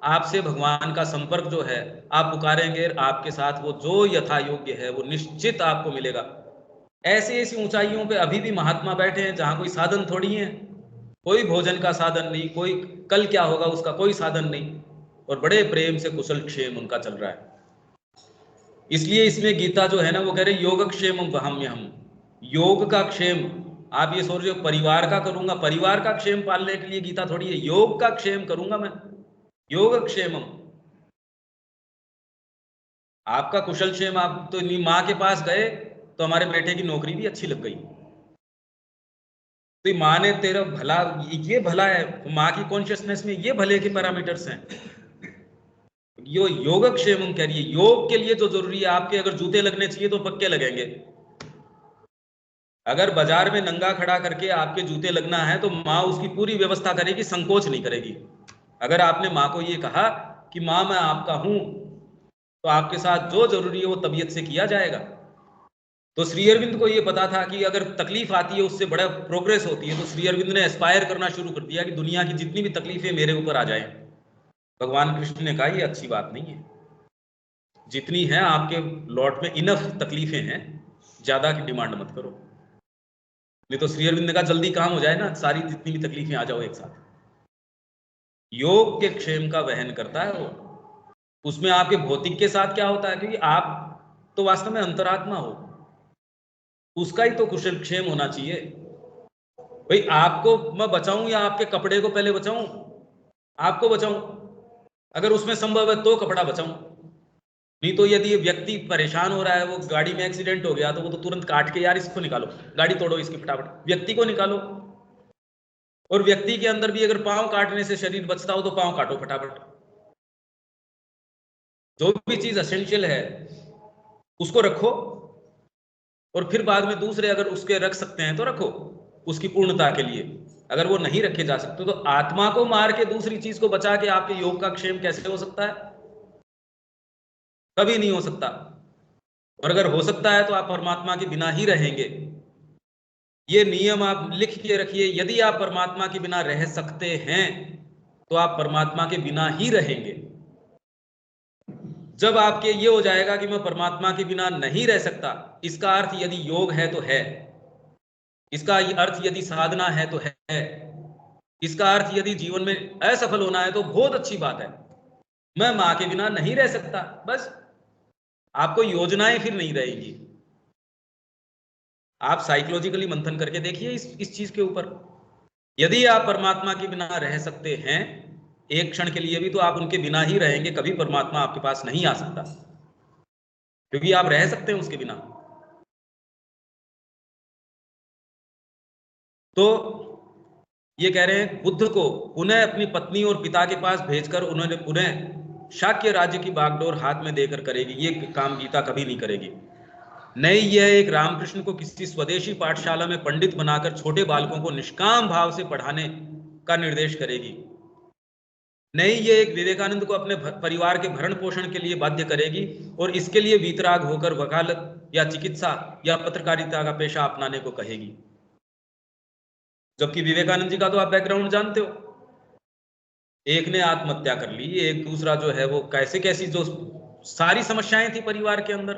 आपसे भगवान का संपर्क जो है, आप पुकारेंगे, आपके साथ वो जो यथा योग्य है वो निश्चित आपको मिलेगा। ऐसी ऐसी ऊंचाइयों पे अभी भी महात्मा बैठे हैं जहां कोई साधन थोड़ी है, कोई भोजन का साधन नहीं, कोई कल क्या होगा उसका कोई साधन नहीं, और बड़े प्रेम से कुशल क्षेम उनका चल रहा है। इसलिए इसमें गीता जो है ना, वो कह रहे योगक्षेम वहाम्यहम्, योग का क्षेम। आप ये सोच रहे हो परिवार का करूंगा, परिवार का क्षेम पालने के लिए गीता थोड़ी है, योग का क्षेम करूंगा मैं, योगक्षेमम। आपका कुशल क्षेम, आप तो माँ के पास गए तो हमारे बेटे की नौकरी भी अच्छी लग गई, तो माँ ने तेरा भला, ये भला है, माँ की कॉन्शियसनेस में ये भले के पैरामीटर्स हैं। यो योगक्षेम कह रही है, योग के लिए जो जरूरी है, आपके अगर जूते लगने चाहिए तो पक्के लगेंगे। अगर बाजार में नंगा खड़ा करके आपके जूते लगना है तो माँ उसकी पूरी व्यवस्था करेगी, संकोच नहीं करेगी। अगर आपने माँ को ये कहा कि माँ मैं आपका हूं, तो आपके साथ जो जरूरी है वो तबीयत से किया जाएगा। तो श्री अरविंद को ये पता था कि अगर तकलीफ आती है उससे बड़ा प्रोग्रेस होती है, तो श्री अरविंद ने एस्पायर करना शुरू कर दिया कि दुनिया की जितनी भी तकलीफें मेरे ऊपर आ जाए। भगवान कृष्ण ने कहा ये अच्छी बात नहीं है, जितनी है आपके लॉट में इनफ तकलीफें हैं, ज्यादा की डिमांड मत करो। नहीं तो श्री अरविंद ने कहा जल्दी काम हो जाए ना, सारी जितनी भी तकलीफें आ जाओ एक साथ। योग के क्षेम का वहन करता है वो। उसमें आपके भौतिक के साथ क्या होता है, क्योंकि आप तो वास्तव में अंतरात्मा हो, उसका ही तो कुशल क्षेम होना चाहिए। भाई आपको मैं बचाऊं या आपके कपड़े को पहले बचाऊं? आपको बचाऊं। अगर उसमें संभव है तो कपड़ा बचाऊं, नहीं तो यदि व्यक्ति परेशान हो रहा है, वो गाड़ी में एक्सीडेंट हो गया, तो वो तो तुरंत काट के यार इसको निकालो, गाड़ी तोड़ो इसकी फटाफट, व्यक्ति को निकालो। और व्यक्ति के अंदर भी अगर पांव काटने से शरीर बचता हो तो पांव काटो फटाफट। जो भी चीज एसेंशियल है उसको रखो, और फिर बाद में दूसरे अगर उसके रख सकते हैं तो रखो उसकी पूर्णता के लिए। अगर वो नहीं रखे जा सकते तो आत्मा को मार के दूसरी चीज को बचा के आपके योग का क्षेम कैसे हो सकता है? कभी नहीं हो सकता। और अगर हो सकता है तो आप परमात्मा के बिना ही रहेंगे। ये नियम आप लिख के रखिए, यदि आप परमात्मा के बिना रह सकते हैं तो आप परमात्मा के बिना ही रहेंगे। जब आपके ये हो जाएगा कि मैं परमात्मा के बिना नहीं रह सकता, इसका अर्थ यदि योग है तो है, इसका अर्थ यदि साधना है तो है, इसका अर्थ यदि जीवन में असफल होना है तो बहुत अच्छी बात है। मैं मां के बिना नहीं रह सकता, बस आपको योजनाएं फिर नहीं रहेगी। आप साइकोलॉजिकली मंथन करके देखिए इस चीज के ऊपर। यदि आप परमात्मा के बिना रह सकते हैं एक क्षण के लिए भी, तो आप उनके बिना ही रहेंगे, कभी परमात्मा आपके पास नहीं आ सकता, क्योंकि आप रह सकते हैं उसके बिना। तो ये कह रहे हैं बुद्ध को पुनः अपनी पत्नी और पिता के पास भेजकर उन्होंने पुनः शाक्य राज्य की बागडोर हाथ में देकर करेगी, ये काम गीता कभी नहीं करेगी। नहीं, यह एक रामकृष्ण को किसी स्वदेशी पाठशाला में पंडित बनाकर छोटे बालकों को निष्काम भाव से पढ़ाने का निर्देश करेगी। नहीं, ये एक विवेकानंद को अपने परिवार के भरण पोषण के लिए बाध्य करेगी और इसके लिए वीतराग होकर वकालत या चिकित्सा या पत्रकारिता का पेशा अपनाने को कहेगी। जबकि विवेकानंद जी का तो आप बैकग्राउंड जानते हो, एक ने आत्महत्या कर ली, एक दूसरा जो है वो कैसे कैसी जो सारी समस्याएं थी परिवार के अंदर,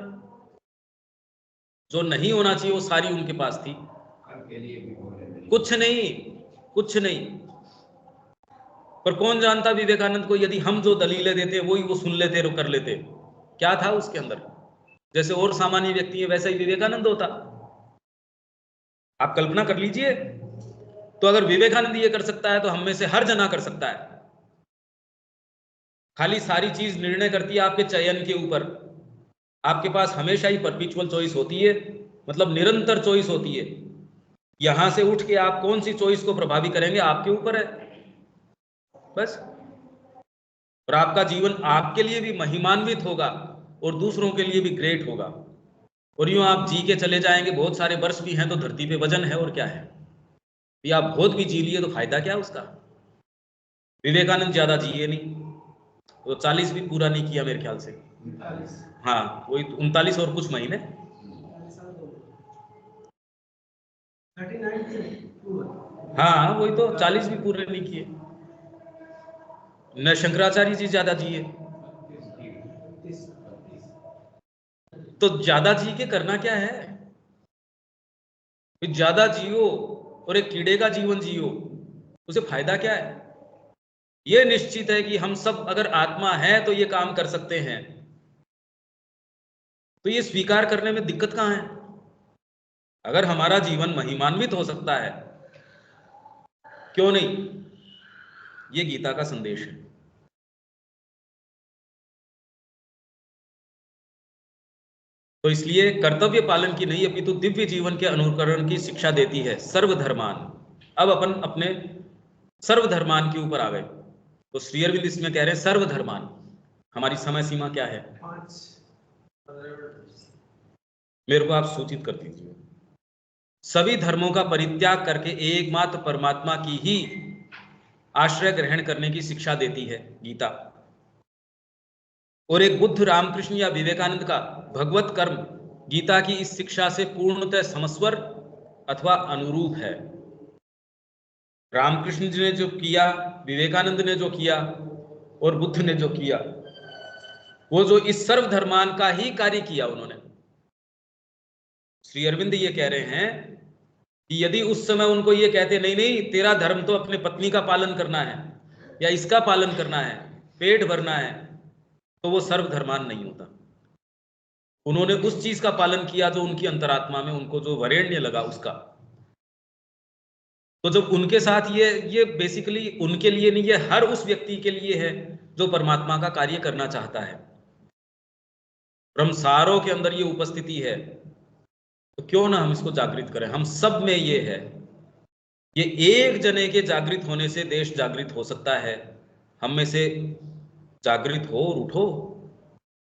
जो नहीं होना चाहिए वो सारी उनके पास थी। कुछ नहीं, कुछ नहीं। पर कौन जानता विवेकानंद को यदि हम जो दलीलें देते वही वो सुन लेते और कर लेते, क्या था उसके अंदर। जैसे और सामान्य व्यक्ति है वैसा ही विवेकानंद होता। आप कल्पना कर लीजिए। तो अगर विवेकानंद ये कर सकता है तो हम में से हर जना कर सकता है। खाली सारी चीज निर्णय करती है आपके चयन के ऊपर। आपके पास हमेशा ही परपिचुअल चॉइस होती है, मतलब निरंतर चॉइस होती है। यहां से उठ के आप कौन सी चॉइस को प्रभावी करेंगे आपके ऊपर है, बस। और आपका जीवन आपके लिए भी महिमान्वित होगा और दूसरों के लिए भी ग्रेट होगा। और यूं आप जी के चले जाएंगे, बहुत सारे वर्ष भी हैं तो धरती पे वजन है, और क्या है। ये आप बहुत भी जी लिए तो फायदा क्या उसका। विवेकानंद ज्यादा जिए नहीं, तो 40 भी पूरा नहीं किया मेरे ख्याल से। हाँ, वही 39 और कुछ महीने। हाँ वही तो, 40 भी पूरे नहीं किए। न शंकराचार्य जी ज्यादा जिए। तो ज्यादा जी के करना क्या है? ज्यादा जियो और एक कीड़े का जीवन जियो, उसे फायदा क्या है? ये निश्चित है कि हम सब अगर आत्मा है तो ये काम कर सकते हैं। तो ये स्वीकार करने में दिक्कत कहां है? अगर हमारा जीवन महिमान्वित हो सकता है, क्यों नहीं? ये गीता का संदेश है। तो इसलिए कर्तव्य पालन की नहीं अपितु दिव्य जीवन के अनुकरण की शिक्षा देती है सर्वधर्मान। अब अपन अपने सर्वधर्मान के ऊपर आ गए। तो श्री अरविंद इसमें कह रहे हैं सर्वधर्मान। हमारी समय सीमा क्या है? मेरे को आप सूचित कर दीजिए। सभी धर्मों का परित्याग करके एकमात्र परमात्मा की ही आश्रय ग्रहण करने की शिक्षा देती है गीता। और एक बुद्ध, रामकृष्ण या विवेकानंद का भगवत कर्म गीता की इस शिक्षा से पूर्णतः समस्वर अथवा अनुरूप है। रामकृष्ण जी ने जो किया, विवेकानंद ने जो किया और बुद्ध ने जो किया, वो जो इस सर्वधर्मान का ही कार्य किया उन्होंने। श्री अरविंद ये कह रहे हैं कि यदि उस समय उनको ये कहते नहीं नहीं तेरा धर्म तो अपने पत्नी का पालन करना है या इसका पालन करना है, पेट भरना है, तो वो सर्वधर्मान नहीं होता। उन्होंने उस चीज का पालन किया जो उनकी अंतरात्मा में उनको जो वरेण्य लगा उसका। तो जब उनके साथ ये बेसिकली उनके लिए नहीं, ये हर उस व्यक्ति के लिए है जो परमात्मा का कार्य करना चाहता है। ब्रह्म सारों के अंदर ये उपस्थिति है, तो क्यों ना हम इसको जागृत करें। हम सब में ये है। ये एक जने के जागृत होने से देश जागृत हो सकता है। हम में से जागृत हो और उठो।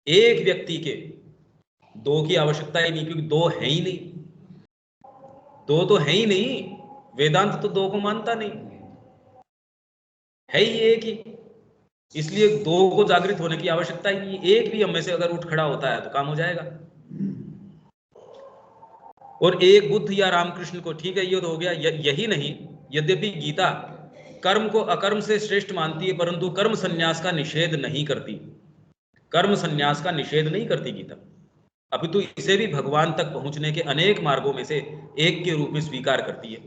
एक व्यक्ति के दो की आवश्यकता ही नहीं, क्योंकि दो है ही नहीं। दो तो है ही नहीं। वेदांत तो दो को मानता नहीं, है ही एक ही। इसलिए दो को जागृत होने की आवश्यकता ही नहीं। एक भी हम में से अगर उठ खड़ा होता है तो काम हो जाएगा। और एक बुद्ध या रामकृष्ण को, ठीक है, ये तो हो गया। यही नहीं, यद्यपि गीता कर्म को अकर्म से श्रेष्ठ मानती है, परंतु कर्म संन्यास का निषेध नहीं करती। कर्म संन्यास का निषेध नहीं करती गीता, अपितु इसे भी भगवान तक पहुंचने के अनेक मार्गों में से एक के रूप में स्वीकार करती है।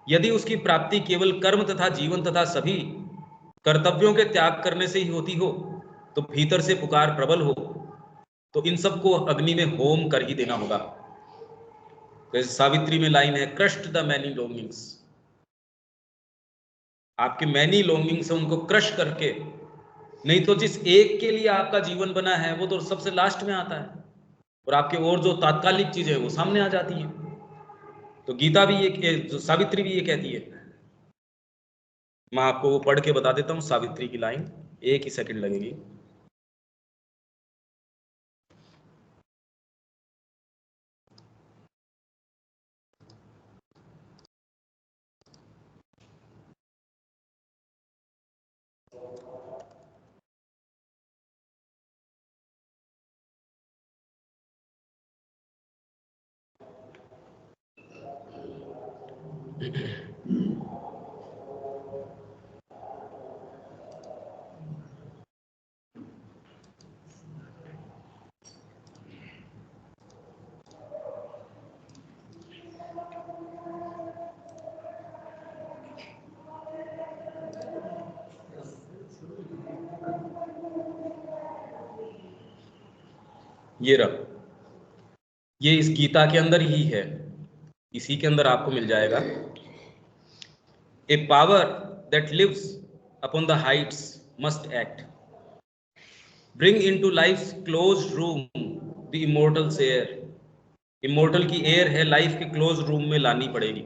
यदि उसकी प्राप्ति केवल कर्म तथा जीवन तथा सभी कर्तव्यों के त्याग करने से ही होती हो, तो भीतर से पुकार प्रबल हो, तो इन सबको अग्नि में होम कर ही देना होगा। जैसे सावित्री में लाइन है, क्रश्ड द मैनी लॉन्गिंग्स। आपके मैनी लॉन्गिंग्स है, उनको क्रश करके। नहीं तो जिस एक के लिए आपका जीवन बना है वो तो सबसे लास्ट में आता है, और आपके और जो तात्कालिक चीजें हैं वो सामने आ जाती हैं। तो गीता भी ये, जो सावित्री भी ये कहती है। मैं आपको वो पढ़ के बता देता हूँ सावित्री की लाइन, एक ही सेकंड लगेगी। ये रहा, ये इस गीता के अंदर ही है, इसी के अंदर आपको मिल जाएगा। A power that lives upon the heights must act, bring into life's closed room the immortal's air. Immortal की एयर है, लाइफ के क्लोज रूम में लानी पड़ेगी।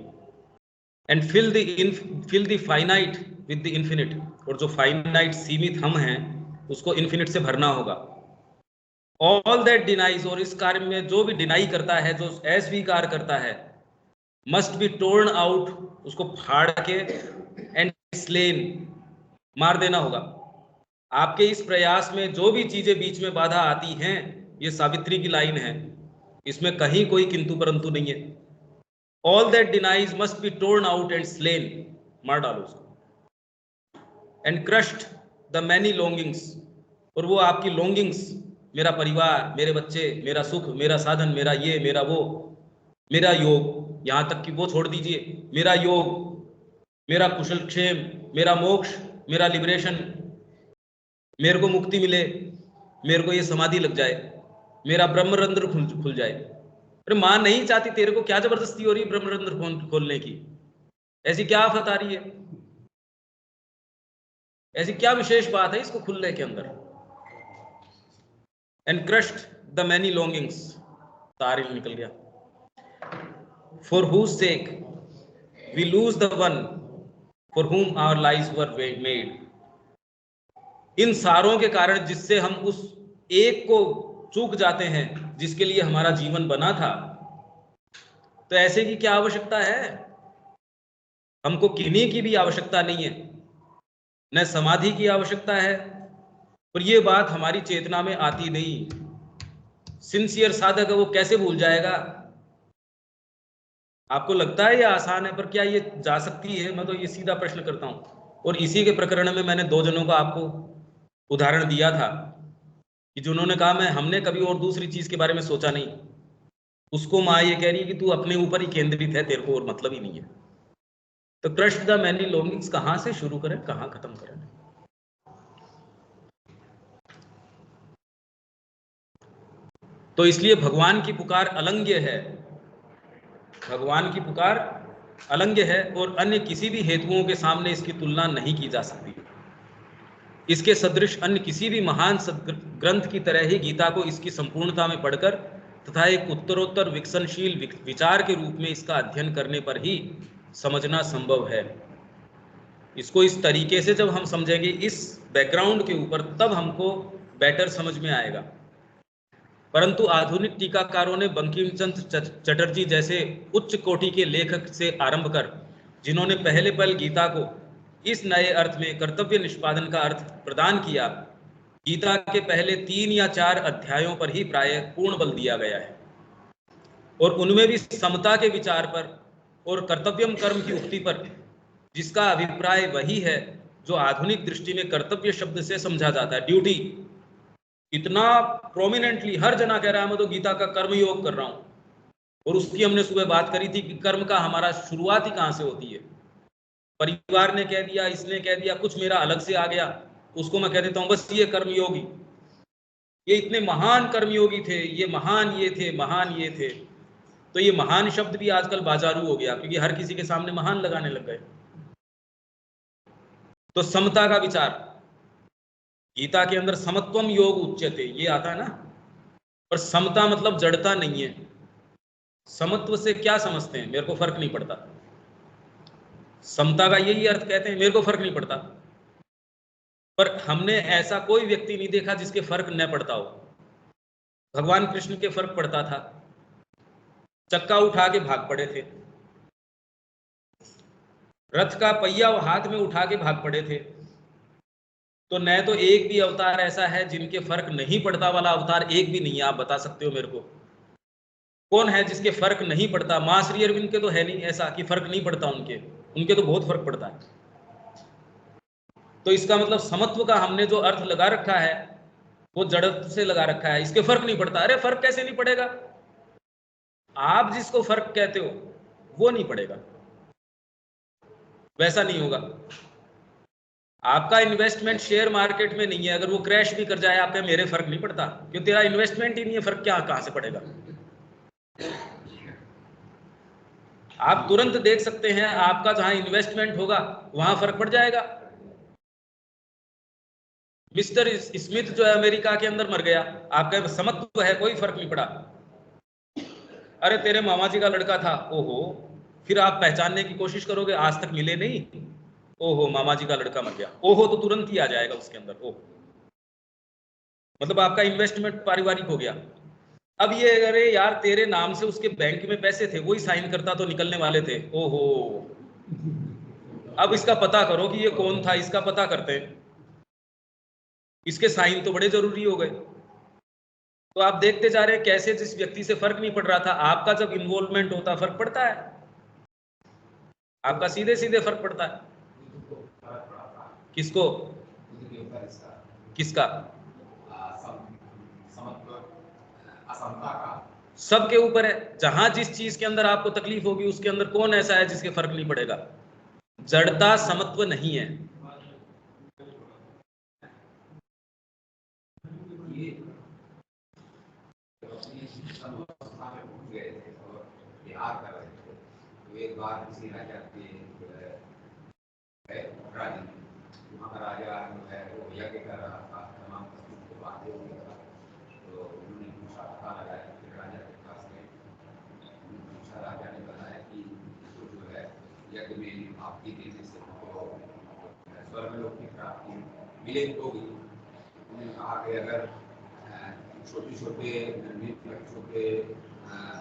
And fill the finite with the infinite, और जो फाइनाइट सीमित हम हैं उसको इन्फिनिट से भरना होगा। ऑल दैट डिनाइज, और इस कार्य में जो भी डिनाई करता है, जो अस्वीकार करता है, मस्ट बी टोर्न आउट, उसको फाड़ के, एंड स्लेन, मार देना होगा। आपके इस प्रयास में जो भी चीजें बीच में बाधा आती हैं, ये सावित्री की लाइन है, इसमें कहीं कोई किंतु परंतु नहीं है। All that denies must be torn out and slain, मार डालो उसको। And crushed the many longings, और वो आपकी लॉन्गिंग्स, मेरा परिवार, मेरे बच्चे, मेरा सुख, मेरा साधन, मेरा ये, मेरा वो, मेरा योग, यहां तक कि वो छोड़ दीजिए, मेरा योग, मेरा कुशल क्षेम, मेरा मोक्ष, मेरा लिबरेशन, मेरे को मुक्ति मिले, मेरे को ये समाधि लग जाए, मेरा ब्रह्मरंध्र खुल जाए। अरे मां नहीं चाहती, तेरे को क्या जबरदस्ती हो रही है ब्रह्मरंध्र खोलने की? ऐसी क्या आफत आ रही है? ऐसी क्या विशेष बात है इसको खुलने के अंदर? And crushed the many longings, तार निकल गया। For whose sake we lose the one for whom our lives were made। इन सारों के कारण जिससे हम उस एक को चूक जाते हैं जिसके लिए हमारा जीवन बना था, तो ऐसे की क्या आवश्यकता है? हमको किन्हीं की भी आवश्यकता नहीं है, न समाधि की आवश्यकता है, और ये बात हमारी चेतना में आती नहीं। सिंसियर साधक है, वो कैसे भूल जाएगा? आपको लगता है ये आसान है, पर क्या ये जा सकती है? मैं तो ये सीधा प्रश्न करता हूं। और इसी के प्रकरण में मैंने दो जनों का आपको उदाहरण दिया था कि जिन्होंने कहा मैं हमने कभी और दूसरी चीज के बारे में सोचा नहीं, उसको माँ ये कह रही है कि तू अपने ऊपर ही केंद्रित है, तेरे को और मतलब ही नहीं है। तो क्रश्ड द मैनी लॉन्गिंग्स कहां से शुरू करें, कहां खत्म करें? तो इसलिए भगवान की पुकार अलंघ्य है, भगवान की पुकार अलंघ्य है, और अन्य किसी भी हेतुओं के सामने इसकी तुलना नहीं की जा सकती। इसके सदृश अन्य किसी भी महान ग्रंथ की तरह ही गीता को इसकी संपूर्णता में पढ़कर तथा एक उत्तरोत्तर विकसनशील विचार के रूप में इसका अध्ययन करने पर ही समझना संभव है। इसको इस तरीके से जब हम समझेंगे, इस बैकग्राउंड के ऊपर, तब हमको बेटर समझ में आएगा। परंतु आधुनिक टीकाकारों ने बंकिम चंद्र चटर्जी जैसे उच्च कोटि के लेखक से आरंभ कर, जिन्होंने पहले पल गीता को इस नए अर्थ में कर्तव्य निष्पादन का अर्थ प्रदान किया, गीता के पहले 3 या 4 अध्यायों पर ही प्राय पूर्ण बल दिया गया है, और उनमें भी समता के विचार पर और कर्तव्यम कर्म की उक्ति पर, जिसका अभिप्राय वही है जो आधुनिक दृष्टि में कर्तव्य शब्द से समझा जाता है, ड्यूटी। इतना प्रोमिनेंटली हर जना कह रहा है मैं तो गीता का कर्म योग कर रहा हूं, और उसकी हमने सुबह बात करी थी कि कर्म का हमारा शुरुआत ही कहां से होती है। परिवार ने कह दिया, इसने कह दिया, कुछ मेरा अलग से आ गया, उसको मैं कह देता हूं बस ये कर्मयोगी, ये इतने महान कर्मयोगी थे, ये महान ये थे, महान ये थे। तो ये महान शब्द भी आजकल बाजारू हो गया, क्योंकि हर किसी के सामने महान लगाने लग गए। तो समता का विचार, गीता के अंदर समत्वम योग उच्यते ये आता है ना, पर समता मतलब जड़ता नहीं है। समत्व से क्या समझते हैं, मेरे को फर्क नहीं पड़ता। समता का यही अर्थ कहते हैं, मेरे को फर्क नहीं पड़ता। पर हमने ऐसा कोई व्यक्ति नहीं देखा जिसके फर्क न पड़ता हो। भगवान कृष्ण के फर्क पड़ता था, चक्का उठा के भाग पड़े थे, रथ का पहिया हाथ में उठा के भाग पड़े थे। तो न तो एक भी अवतार ऐसा है जिनके फर्क नहीं पड़ता वाला अवतार एक भी नहीं है। आप बता सकते हो मेरे को कौन है जिसके फर्क नहीं पड़ता? मां श्री अरविंद के तो है नहीं ऐसा कि फर्क नहीं पड़ता उनके तो बहुत फर्क पड़ता है। तो इसका मतलब समत्व का हमने जो अर्थ लगा रखा है वो जड़त्व से लगा रखा है, इसके फर्क नहीं पड़ता। अरे फर्क कैसे नहीं पड़ेगा? आप जिसको फर्क कहते हो वो नहीं पड़ेगा, वैसा नहीं होगा। आपका इन्वेस्टमेंट शेयर मार्केट में नहीं है, अगर वो क्रैश भी कर जाए आप कहें मेरे फर्क नहीं पड़ता, क्यों? तेरा इन्वेस्टमेंट ही नहीं है, फर्क क्या कहां से पड़ेगा? आप तुरंत देख सकते हैं आपका जहां इन्वेस्टमेंट होगा वहां फर्क पड़ जाएगा। मिस्टर स्मिथ जो है अमेरिका के अंदर मर गया, आपका समत्व है, कोई फर्क नहीं पड़ा। अरे तेरे मामा जी का लड़का था, ओहो, फिर आप पहचानने की कोशिश करोगे, आज तक मिले नहीं, ओहो मामा जी का लड़का मर गया, ओहो तो तुरंत ही आ जाएगा उसके अंदर, ओहो, मतलब आपका इन्वेस्टमेंट पारिवारिक हो गया। अब ये अरे यार तेरे नाम से उसके बैंक में पैसे थे, वही साइन करता तो निकलने वाले थे, ओहो, अब इसका पता करो कि ये कौन था, इसका पता करते हैं, इसके साइन तो बड़े जरूरी हो गए। तो आप देखते जा रहे हैं कैसे जिस व्यक्ति से फर्क नहीं पड़ रहा था, आपका जब इन्वॉल्वमेंट होता फर्क पड़ता है, आपका सीधे सीधे फर्क पड़ता है। किसको? किसका? सबके ऊपर है। जहां जिस चीज के अंदर आपको तकलीफ होगी उसके अंदर कौन ऐसा है जिसके फर्क नहीं पड़ेगा? जड़ता समत्व नहीं है। एक बार किसी राजा के महाराजा जो है वो यज्ञ कर रहा था, तमाम पशुओं को बांधे हुए था। तो उन्होंने पूछा, पता लगाया, फिर राजा के पास गए, पूछा, राजा ने बताया कि इसको जो है यज्ञ में आपकी देने से तो स्वर्गलोक की प्राप्ति मिले होगी। उन्होंने कहा कि अगर छोटे छोटे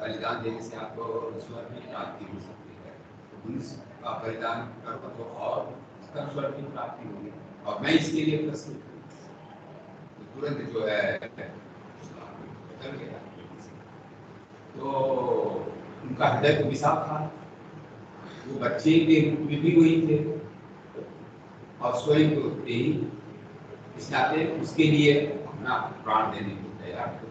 बलिदान देने से आपको स्वर्ग की प्राप्ति हो सकती है, तो मनुष्य का बलिदान करो तो और स्वर्ग की प्राप्ति होगी, और मैं इसके लिए प्रस्तुत हूँ। तो तुरंत जो है बदल गया। तो उनका हृदय तो विशाल था, वो बच्चे के रूप में भी वही थे और स्वयं को थे ही, इस नाते उसके लिए अपना प्राण देने को तैयार थे।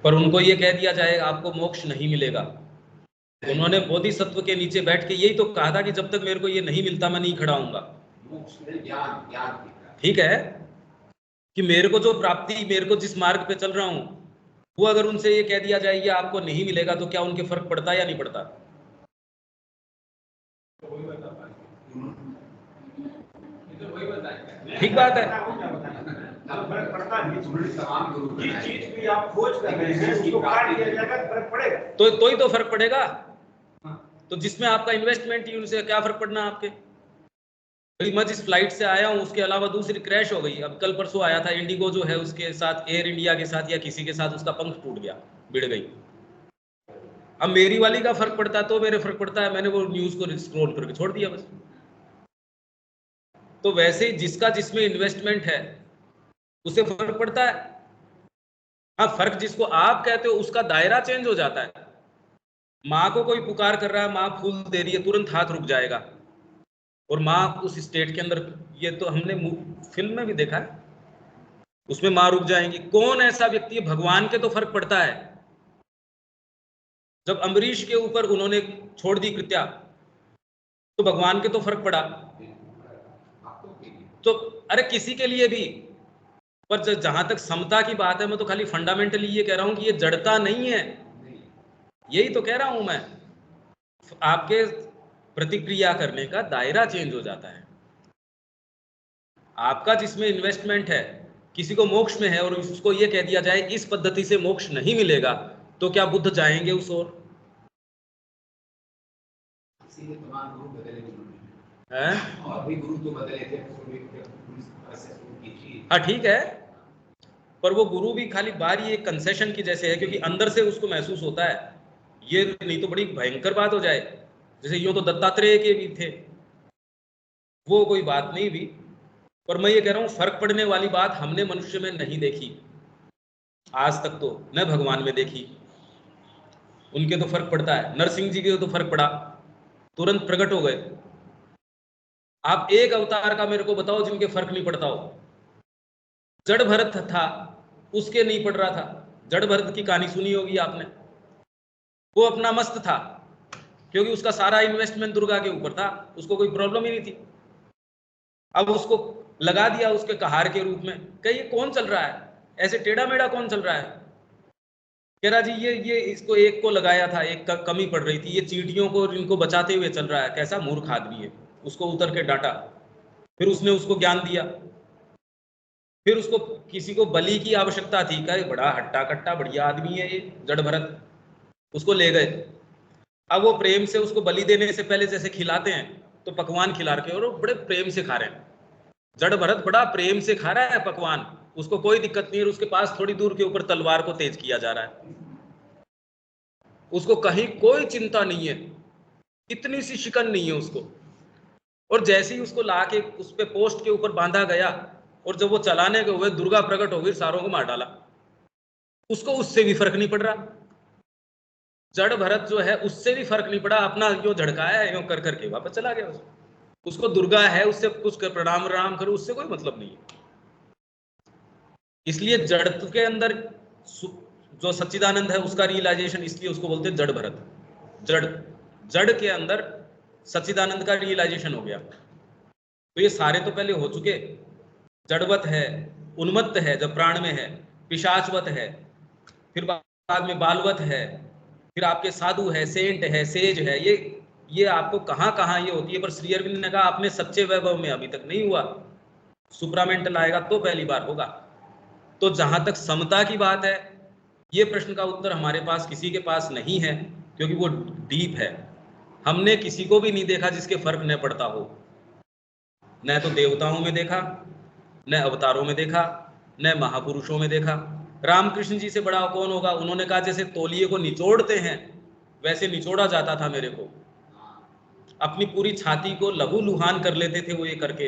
पर उनको ये कह दिया जाएगा आपको मोक्ष नहीं मिलेगा। उन्होंने बोधिसत्व के नीचे बैठ के यही तो कहा था कि जब तक मेरे को ये नहीं मिलता मैं नहीं खड़ा होऊंगा। मोक्ष नहीं, ज्ञान, ज्ञान ठीक है कि मेरे को जो प्राप्ति, मेरे को जिस मार्ग पे चल रहा हूं, वो अगर उनसे ये कह दिया जाए ये आपको नहीं मिलेगा, तो क्या उनके फर्क पड़ता या नहीं पड़ता? ठीक बात है। फर्क पड़ता है। तमाम गुरु जिस चीज की आप खोज कर रहे हैं उसको काट दिया जाएगा, फर्क पड़ेगा। तो ही तो फर्क पड़ेगा। तो जिसमें आपका इन्वेस्टमेंट ही, उनसे क्या फर्क पड़ना आपके। भाई मैं जिस फ्लाइट से आया हूँ उसके अलावा दूसरी क्रैश हो गई, अब कल परसों आया था इंडिगो जो है उसके साथ, एयर इंडिया के साथ या किसी के साथ उसका पंख टूट गया, बिड़ गई। अब मेरी वाली का फर्क पड़ता है तो मेरे फर्क पड़ता है, मैंने वो न्यूज को स्क्रॉल करके छोड़ दिया बस। तो वैसे ही जिसका जिसमें इन्वेस्टमेंट है उसे फर्क पड़ता है। हाँ, फर्क जिसको आप कहते हो उसका दायरा चेंज हो जाता है। माँ को कोई पुकार कर रहा है, माँ फूल दे रही है, तुरंत हाथ रुक जाएगा। और माँ उस स्टेट के अंदर, ये तो हमने फिल्म में भी देखा है, उसमें माँ रुक जाएंगी। कौन ऐसा व्यक्ति है, भगवान के तो फर्क पड़ता है। जब अम्बरीश के ऊपर उन्होंने छोड़ दी कृत्या तो भगवान के तो फर्क पड़ा। तो अरे किसी के लिए भी, पर जहां तक समता की बात है, मैं तो खाली फंडामेंटली ये कह रहा हूं कि ये जड़ता नहीं है, यही तो कह रहा हूं मैं। आपके प्रतिक्रिया करने का दायरा चेंज हो जाता है। आपका जिसमें इन्वेस्टमेंट है, किसी को मोक्ष में है और उसको ये कह दिया जाए इस पद्धति से मोक्ष नहीं मिलेगा, तो क्या बुद्ध जाएंगे उस ओर? इसीलिए तमाम गुरु बदले हैं? और भी गुरु तो बदले थे। हाँ ठीक है, पर वो गुरु भी खाली बारी एक कंसेशन की जैसे है, क्योंकि अंदर से उसको महसूस होता है। ये नहीं तो बड़ी भयंकर बात हो जाए, जैसे यूं तो दत्तात्रेय के भी थे, वो कोई बात नहीं भी। पर मैं ये कह रहा हूं फर्क पड़ने वाली बात हमने मनुष्य में नहीं देखी आज तक, तो न भगवान में देखी। उनके तो फर्क पड़ता है, नरसिंह जी के तो फर्क पड़ा, तुरंत प्रकट हो गए। आप एक अवतार का मेरे को बताओ जिनके फर्क नहीं पड़ता हो। जड़ भरत था, उसके नहीं पड़ रहा था। जड़ भरत की कहानी सुनी होगी आपने। वो अपना मस्त था, क्योंकि उसका सारा इन्वेस्टमेंट दुर्गा के ऊपर था, उसको कोई प्रॉब्लम ही नहीं थी। अब उसको लगा दिया उसके कहार के रूप में। कहिए कौन चल रहा है ऐसे टेढ़ा मेढ़ा, कौन चल रहा है? कह रहा जी ये इसको एक को लगाया था, एक का कमी पड़ रही थी, ये चींटियों को इनको बचाते हुए चल रहा है। कैसा मूर्ख आदमी है, उसको उतर के डांटा। फिर उसने उसको ज्ञान दिया। फिर उसको किसी को बलि की आवश्यकता थी, कहे बड़ा हट्टा कट्टा बढ़िया आदमी है ये जड़ भरत, उसको ले गए। अब वो प्रेम से उसको बलि देने से पहले जैसे खिलाते हैं तो पकवान खिला रखे, और वो बड़े प्रेम से खा रहे हैं। जड़ भरत बड़ा प्रेम से खा रहा है पकवान, उसको कोई दिक्कत नहीं है। उसके पास थोड़ी दूर के ऊपर तलवार को तेज किया जा रहा है, उसको कहीं कोई चिंता नहीं है, इतनी सी शिकन नहीं है उसको। और जैसे ही उसको लाके उस पे पोस्ट के ऊपर बांधा गया, और जब वो चलाने के हुए दुर्गा प्रकट हो गई, सारों को मार डाला। उसको उससे भी फर्क नहीं पड़ रहा। जड़ भरत जो है उससे भी फर्क नहीं पड़ा, अपना यो झड़काया यो कर करके वापस चला गया। उसको दुर्गा है, उससे कुछ कर प्रणाम राम करो, उससे कोई मतलब नहीं है। इसलिए जड़ के अंदर जो सच्चिदानंद है उसका रियलाइजेशन, इसलिए उसको बोलते हैं जड़ भरत। जड़ जड़ के अंदर सच्चिदानंद का रियलाइजेशन हो गया। तो ये सारे तो पहले हो चुके। जड़वत है, उन्मत्त है जब प्राण में है, पिशाचवत है, फिर बाद में बालवत है, फिर आपके साधु है, सेंट है, सेज है। ये आपको कहाँ कहाँ ये होती है। पर श्री अरविंद ने कहा आपने सच्चे वैभव में अभी तक नहीं हुआ, सुप्रामेंटल आएगा तो पहली बार होगा। तो जहां तक समता की बात है, ये प्रश्न का उत्तर हमारे पास किसी के पास नहीं है, क्योंकि वो डीप है। हमने किसी को भी नहीं देखा जिसके फर्क न पड़ता हो। न तो देवताओं में देखा, न अवतारों में देखा, न महापुरुषों में देखा। रामकृष्ण जी से बड़ा कौन होगा? उन्होंने कहा जैसे तौलिए को निचोड़ते हैं वैसे निचोड़ा जाता था मेरे को। अपनी पूरी छाती को लहू लुहान कर लेते थे वो ये करके।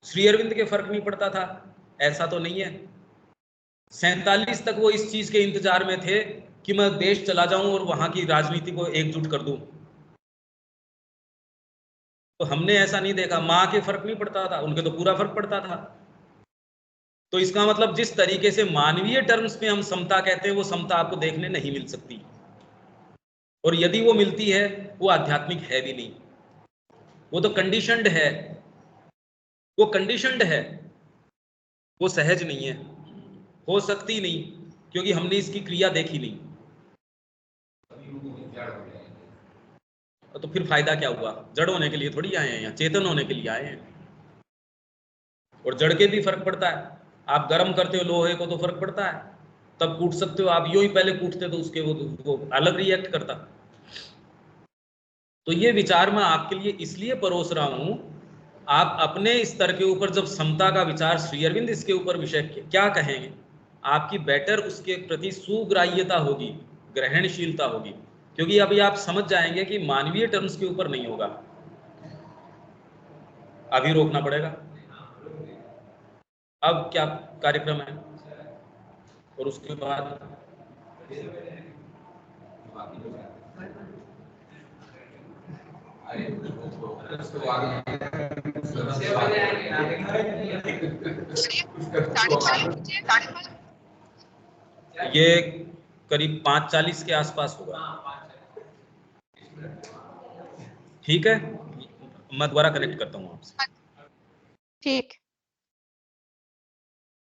श्री अरविंद के फर्क नहीं पड़ता था? ऐसा तो नहीं है। 47 तक वो इस चीज के इंतजार में थे कि मैं देश चला जाऊं और वहां की राजनीति को एकजुट कर दूं। तो हमने ऐसा नहीं देखा। माँ के फर्क नहीं पड़ता था, उनके तो पूरा फर्क पड़ता था। तो इसका मतलब जिस तरीके से मानवीय टर्म्स में हम समता कहते हैं, वो समता आपको देखने नहीं मिल सकती। और यदि वो मिलती है वो आध्यात्मिक है भी नहीं, वो तो कंडीशनड है। वो कंडीशनड है, वो सहज नहीं है, हो सकती नहीं, क्योंकि हमने इसकी क्रिया देखी नहीं। तो फिर फायदा क्या हुआ? जड़ होने के लिए थोड़ी आए हैं यहाँ, चेतन होने के लिए आए हैं। और जड़ के भी फर्क पड़ता है। आप गर्म करते हो लोहे को तो फर्क पड़ता है, तब कूट सकते हो। आप यूं ही पहले कूटते तो उसके वो अलग रिएक्ट करता। तो ये विचार मैं आपके लिए इसलिए परोस रहा हूं, आप अपने स्तर के ऊपर जब समता का विचार, श्री अरविंद इसके ऊपर विषय क्या कहेंगे, आपकी बेटर उसके प्रति सुग्राह्यता होगी, ग्रहणशीलता होगी, क्योंकि अभी आप समझ जाएंगे कि मानवीय टर्म्स के ऊपर नहीं होगा, अभी रोकना पड़ेगा। अब क्या कार्यक्रम है और उसके बाद ये करीब 5:40 के आसपास होगा। ठीक है, मैं दोबारा कनेक्ट करता हूँ आपसे। ठीक।